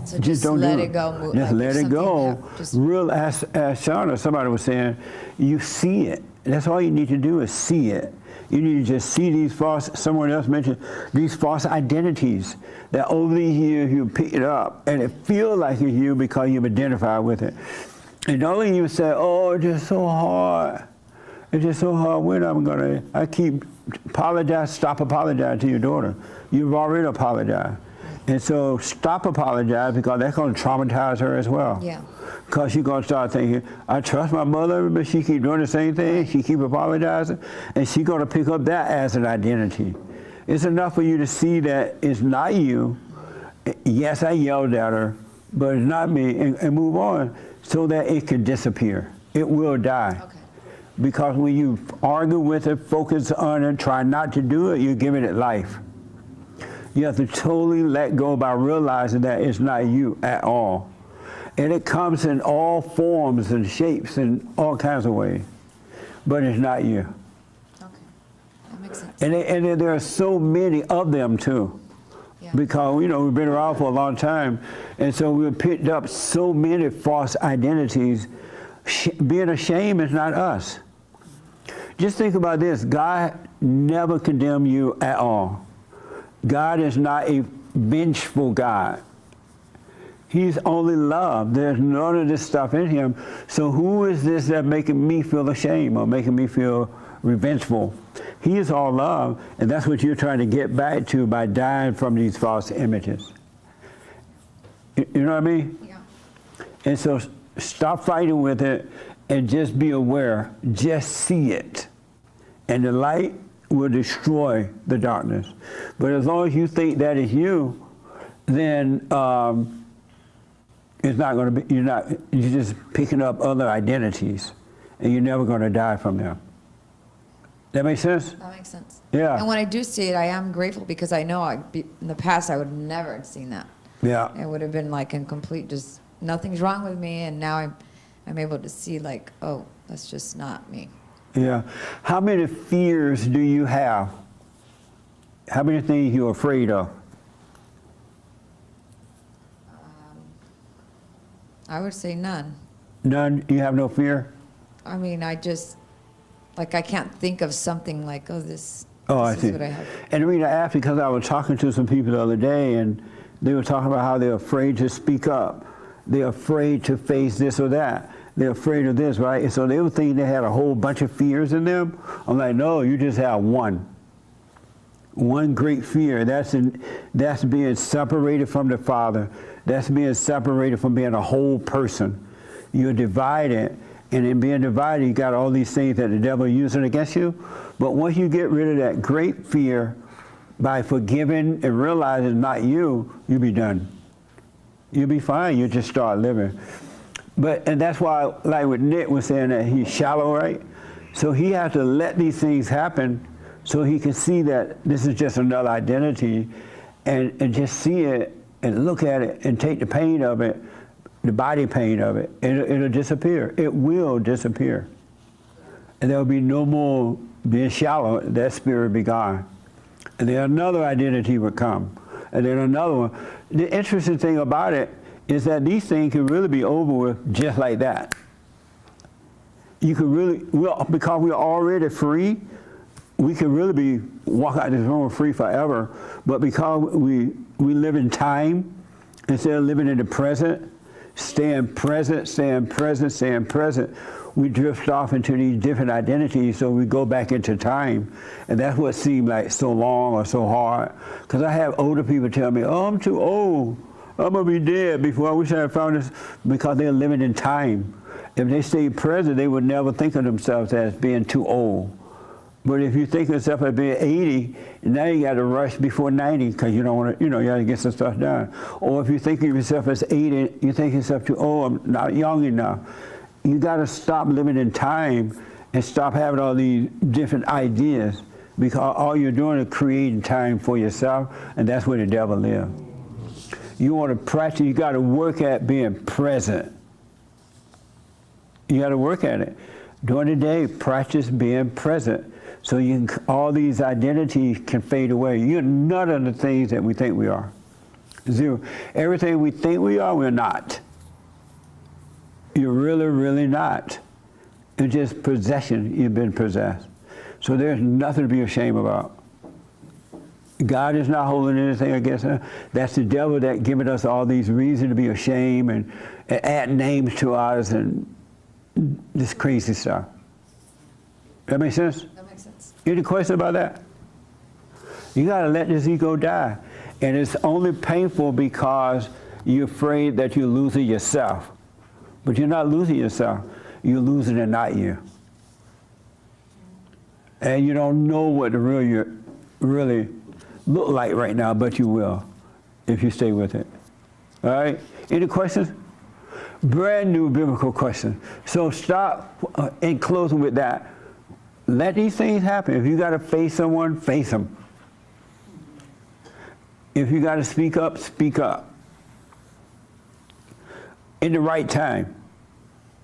So just don't let it go. Just let it go. Real, as Shauna, somebody was saying, you see it. That's all you need to do is see it. You need to just see these false, someone else mentioned, these false identities that over the years you pick it up, and it feels like it's you because you've identified with it. And the only you say, oh, it's just so hard. It's just so hard. When I keep apologize, stop apologizing to your daughter. You've already apologized. And so stop apologizing, because that's going to traumatize her as well. Yeah. Because she's going to start thinking, I trust my mother, but she keep doing the same thing. She keep apologizing. And she's going to pick up that as an identity. It's enough for you to see that it's not you. Yes, I yelled at her, but it's not me, and move on so that it can disappear. It will die. Okay. Because when you argue with it, focus on it, try not to do it, you're giving it life. You have to totally let go by realizing that it's not you at all. And it comes in all forms and shapes and all kinds of ways. But it's not you. Okay. That makes sense. And there are so many of them too. Yeah. Because, we've been around for a long time. And so we've picked up so many false identities. Being ashamed is not us. Just think about this. God never condemned you at all. God is not a vengeful God. He's only love. There's none of this stuff in him. So who is this that's making me feel ashamed or making me feel revengeful? He is all love, and that's what you're trying to get back to by dying from these false images. You know what I mean? Yeah. And so stop fighting with it and just be aware. Just see it. And the light will destroy the darkness. But as long as you think that is you, then it's not going to be, you're just picking up other identities, and you're never going to die from them. That make sense? That makes sense. Yeah. And when I do see it, I am grateful, because I know in the past I would never have seen that. Yeah. It would have been like in complete, just nothing's wrong with me, and now I'm able to see like, oh, that's just not me. Yeah. How many fears do you have? How many things you're afraid of? I would say none. None? You have no fear? I mean, I just, like, I can't think of something like, oh, this I is see. what I have. And the reason I asked, because I was talking to some people the other day, and they were talking about how they're afraid to speak up. They're afraid to face this or that. They're afraid of this, right? And so they were thinking they had a whole bunch of fears in them. I'm like, no, you just have one. One great fear. That's being separated from the Father. That's being separated from being a whole person. You're divided, and in being divided, you got all these things that the devil is using against you. But once you get rid of that great fear by forgiving and realizing it's not you, you'll be done. You'll be fine. You just start living. And that's why, like what Nick was saying, that he's shallow, right? So he has to let these things happen so he can see that this is just another identity, and just see it and look at it and take the pain of it, the body pain of it, and it'll disappear. It will disappear. And there'll be no more being shallow. That spirit will be gone. And then another identity will come. And then another one. The interesting thing about it is that these things can really be over with just like that. You could really, because we're already free, we could really walk out this room free forever. But because we live in time, instead of living in the present, staying present, we drift off into these different identities, so we go back into time. And that's what seemed like so long or so hard. Because I have older people tell me, oh, I'm too old. I'm going to be dead before I wish I had found this, because they're living in time. If they stayed present, they would never think of themselves as being too old. But if you think of yourself as being 80, now you got to rush before 90 because you don't want to, you got to get some stuff done. Or if you think of yourself as 80, you think yourself too old, I'm not young enough. You got to stop living in time and stop having all these different ideas, because all you're doing is creating time for yourself, and that's where the devil lives. You want to practice, you got to work at being present. You got to work at it. During the day, practice being present. So all these identities can fade away. You're none of the things that we think we are. Zero. Everything we think we are, we're not. You're really, really not. It's just possession. You've been possessed. So there's nothing to be ashamed about. God is not holding anything against us. That's the devil that giving us all these reasons to be ashamed and add names to us and this crazy stuff. That make sense? That makes sense. Any question about that? You got to let this ego die. And it's only painful because you're afraid that you're losing yourself. But you're not losing yourself. You're losing a not you. And you don't know what the real you really look like right now, but you will if you stay with it. All right? Any questions? Brand new biblical question. So stop in closing with that. Let these things happen. If you got to face someone, face them. If you got to speak up, speak up. In the right time.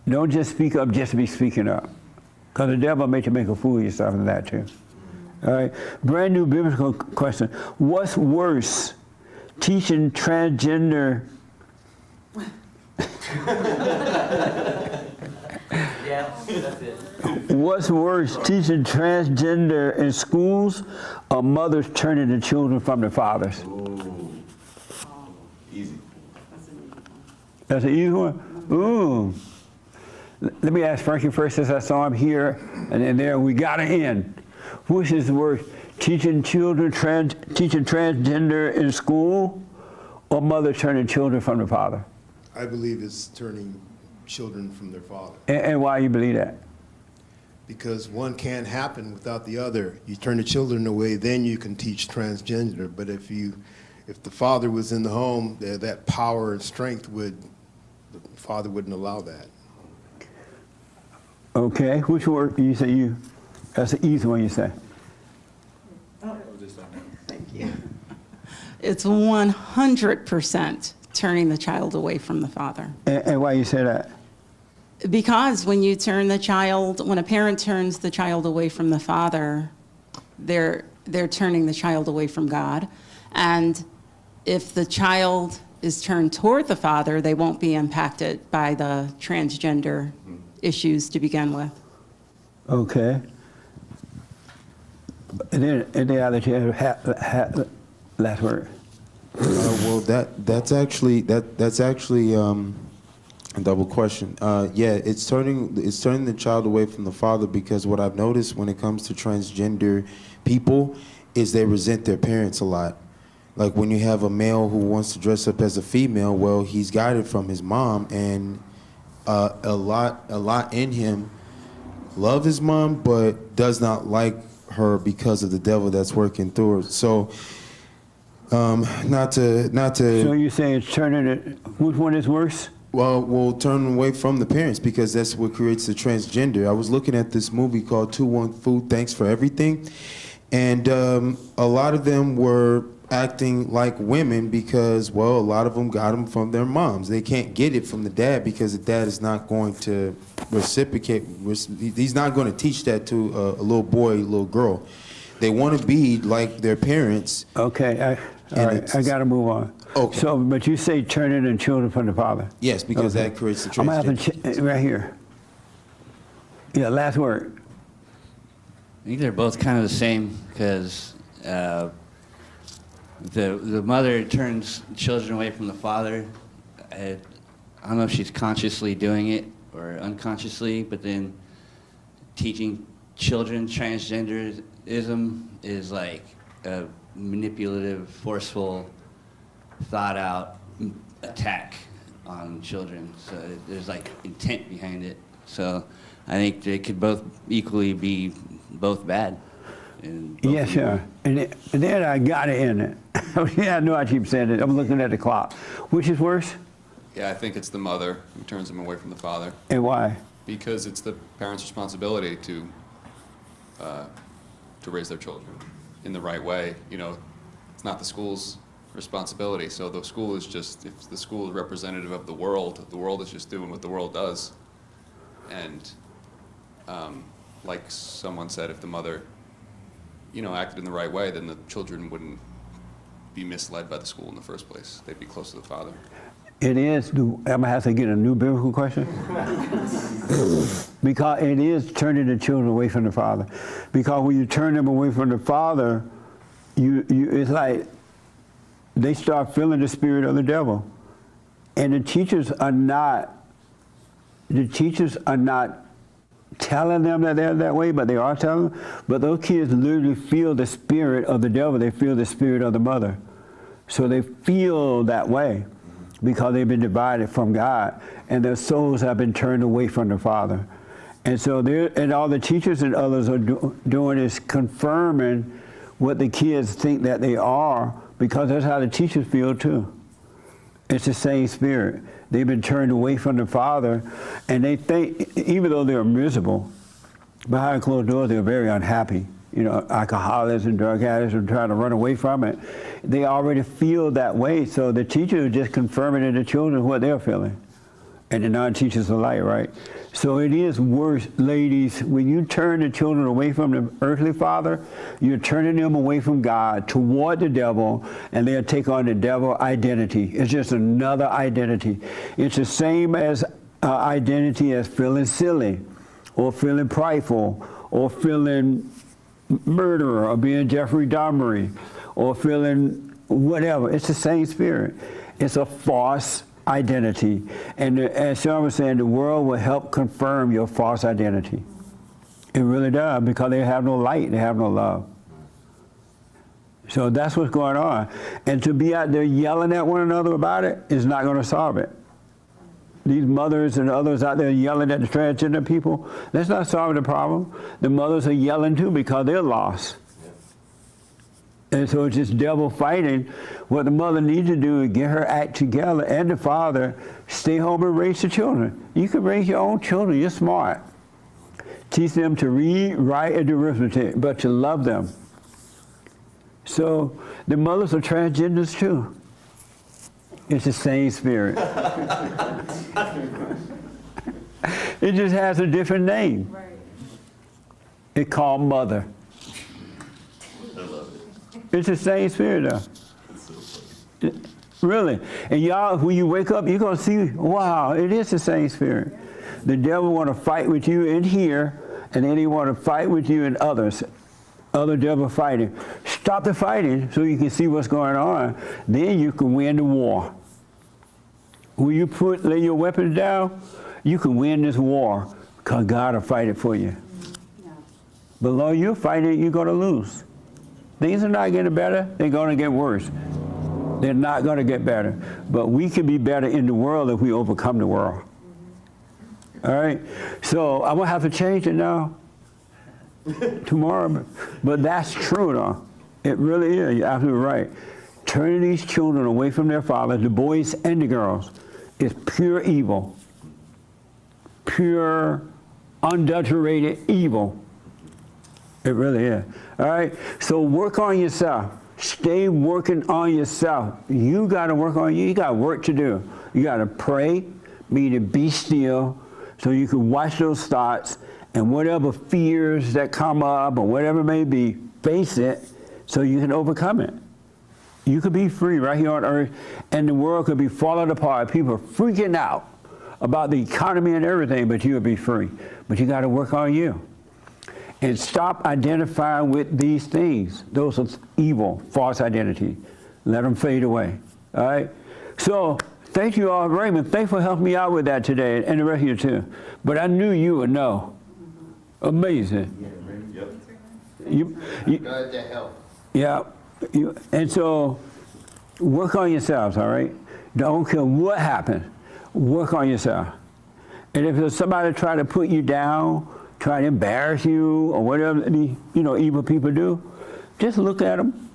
Don't just speak up just to be speaking up. Because the devil will make you make a fool of yourself in that too. All right? Brand new biblical question. What's worse, teaching transgender... Yeah, that's it. What's worse, teaching transgender in schools or mothers turning the children from their fathers? Ooh. Easy. That's an easy one? Ooh. Let me ask Frankie first, since I saw him here, and then there we got to end. Which is worse, teaching transgender in school or mother turning children from their father? I believe it's turning children from their father. And why you believe that? Because one can't happen without the other. You turn the children away, then you can teach transgender. But if the father was in the home, that power and strength the father wouldn't allow that. Okay, which word you say you? That's the easy one you say. Thank you. It's 100% turning the child away from the father. And why you say that? Because when a parent turns the child away from the father, they're turning the child away from God. And if the child is turned toward the father, they won't be impacted by the transgender issues to begin with. Okay. And then I'll let you have last word. Well, that's actually a double question. Yeah, it's turning the child away from the father, because what I've noticed when it comes to transgender people is they resent their parents a lot. Like when you have a male who wants to dress up as a female, well, he's got it from his mom, and a lot in him love his mom, but does not like her because of the devil that's working through her. So, not to. So you say it's turning it. Which one is worse? Well, we'll turn away from the parents, because that's what creates the transgender. I was looking at this movie called 2-1 Food, Thanks for Everything, and a lot of them were acting like women because, well, a lot of them got them from their moms. They can't get it from the dad because the dad is not going to reciprocate. He's not going to teach that to a little boy, little girl. They want to be like their parents. Okay, all right, I got to move on. Okay. So, but you say turning the children from the father. Yes, because that creates the transgender. I'm going to have to, right here. Yeah, last word. I think they're both kind of the same, because the mother turns children away from the father. I don't know if she's consciously doing it or unconsciously, but then teaching children transgenderism is like a manipulative, forceful, thought-out attack on children. So there's like intent behind it. So I think they could both equally be both bad. Yes, sir. And then I got it in it. Yeah, I know I keep saying it. I'm looking at the clock. Which is worse? Yeah, I think it's the mother who turns them away from the father. And why? Because it's the parents' responsibility to raise their children in the right way. You know, it's not the school's responsibility. So the school is just, if the school is representative of the world is just doing what the world does. And like someone said, if the mother, acted in the right way, then the children wouldn't be misled by the school in the first place. They'd be close to the father. It is. I'm going to have to get a new biblical question. Because it is turning the children away from the father. Because when you turn them away from the father, it's like they start feeling the spirit of the devil. And the teachers are not telling them that they're that way, but they are telling them. But those kids literally feel the spirit of the devil. They feel the spirit of the mother. So they feel that way because they've been divided from God, and their souls have been turned away from the Father. And so and all the teachers and others are doing is confirming what the kids think that they are, because that's how the teachers feel too. It's the same spirit. They've been turned away from the Father, and they think, even though they're miserable, behind closed doors they're very unhappy. You know, alcoholics and drug addicts are trying to run away from it. They already feel that way, so the teachers are just confirming to the children what they're feeling. And the non-teachers alike, right? So it is worse, ladies, when you turn the children away from the earthly father, you're turning them away from God toward the devil, and they'll take on the devil identity. It's just another identity. It's the same as identity as feeling silly, or feeling prideful, or feeling murderer, or being Jeffrey Dahmer, or feeling whatever. It's the same spirit. It's a false identity. And as Sean was saying, the world will help confirm your false identity. It really does, because they have no light, they have no love. So that's what's going on. And to be out there yelling at one another about it is not going to solve it. These mothers and others out there yelling at the transgender people, that's not solving the problem. The mothers are yelling too because they're lost. And so it's just devil fighting. What the mother needs to do is get her act together, and the father, stay home and raise the children. You can raise your own children, you're smart. Teach them to read, write, and do arithmetic, but to love them. So the mothers are transgenders too. It's the same spirit. It just has a different name. Right. It's called mother. It's the same spirit though. Really. And y'all, when you wake up, you're going to see, wow, it is the same spirit. The devil want to fight with you in here, and then he want to fight with you in others. Other devil fighting. Stop the fighting so you can see what's going on. Then you can win the war. When you lay your weapons down, you can win this war, because God will fight it for you. Yeah. But while you're fighting, you're going to lose. Things are not getting better, they're going to get worse. They're not going to get better. But we can be better in the world if we overcome the world. All right? So I'm going to have to change it now, tomorrow. But that's true, though. It really is. You're absolutely right. Turning these children away from their fathers, the boys and the girls, is pure evil. Pure, unadulterated evil. It really is. All right? So work on yourself. Stay working on yourself. You got to work on you. You got work to do. You got to pray, meaning be still, so you can watch those thoughts, and whatever fears that come up or whatever it may be, face it so you can overcome it. You could be free right here on earth, and the world could be falling apart. People are freaking out about the economy and everything, but you'll be free. But you got to work on you. And stop identifying with these things. Those are evil, false identity. Let them fade away. All right? So, thank you all, Raymond. Thanks for helping me out with that today, and the rest of you too. But I knew you would know. Amazing. God to help. Yeah. And so, work on yourselves, all right? Don't care what happens. Work on yourself. And if there's somebody trying to put you down, try to embarrass you, or whatever the evil people do, just look at them.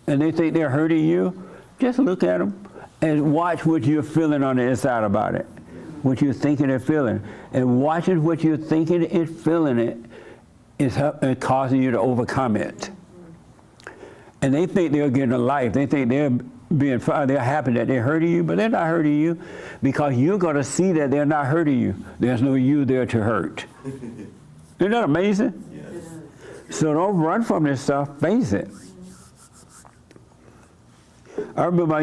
And they think they're hurting you, just look at them and watch what you're feeling on the inside about it, what you're thinking and feeling. And watching what you're thinking and feeling it is causing you to overcome it. And they think they're getting a life. They think they're being fine. They're happy that they're hurting you, but they're not hurting you, because you're going to see that they're not hurting you. There's no you there to hurt. Isn't that amazing? Yes. So don't run from this stuff. Face it. I remember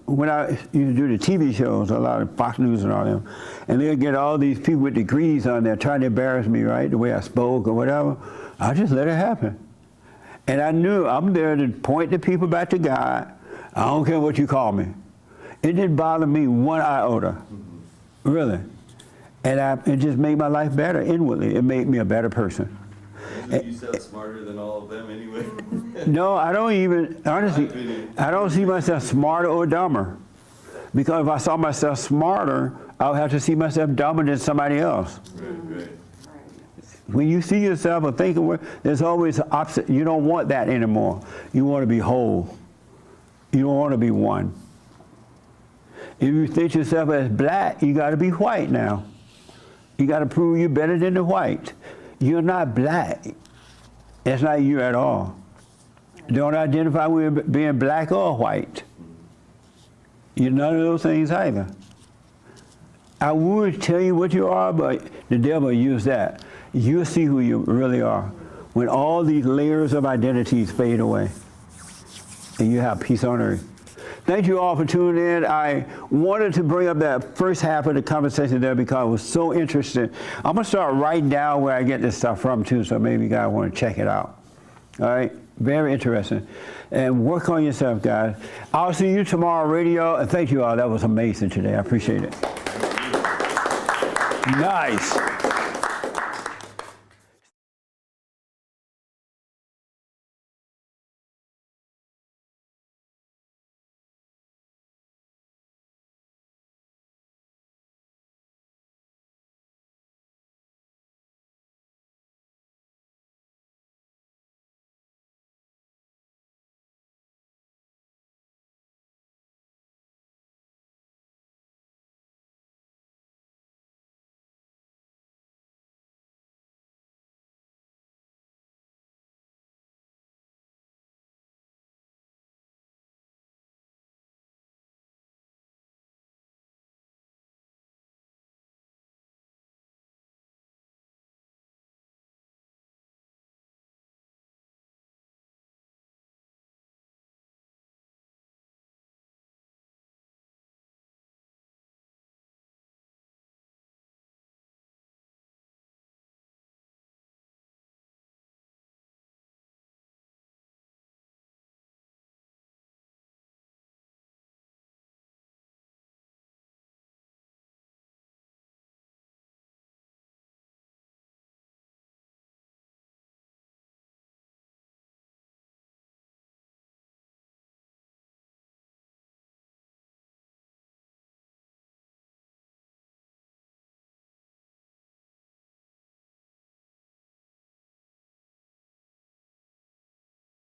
when I used to do the TV shows, a lot of Fox News and all them, and they'd get all these people with degrees on there trying to embarrass me, right, the way I spoke or whatever. I just let it happen. And I knew I'm there to point the people back to God. I don't care what you call me. It didn't bother me one iota, really. And it just made my life better inwardly. It made me a better person. You sound smarter than all of them anyway. No, I don't even, honestly, I don't see myself smarter or dumber. Because if I saw myself smarter, I would have to see myself dumber than somebody else. Right. When you see yourself or think of, there's always the opposite. You don't want that anymore. You want to be whole. You don't want to be one. If you think yourself as black, you got to be white now. You got to prove you're better than the white. You're not black. That's not you at all. Don't identify with being black or white. You're none of those things either. I would tell you what you are, but the devil used that. You'll see who you really are when all these layers of identities fade away and you have peace on earth. Thank you all for tuning in. I wanted to bring up that first half of the conversation there because it was so interesting. I'm going to start writing down where I get this stuff from too, so maybe you guys want to check it out. All right? Very interesting. And work on yourself, guys. I'll see you tomorrow on radio. And thank you all. That was amazing today. I appreciate it. Nice.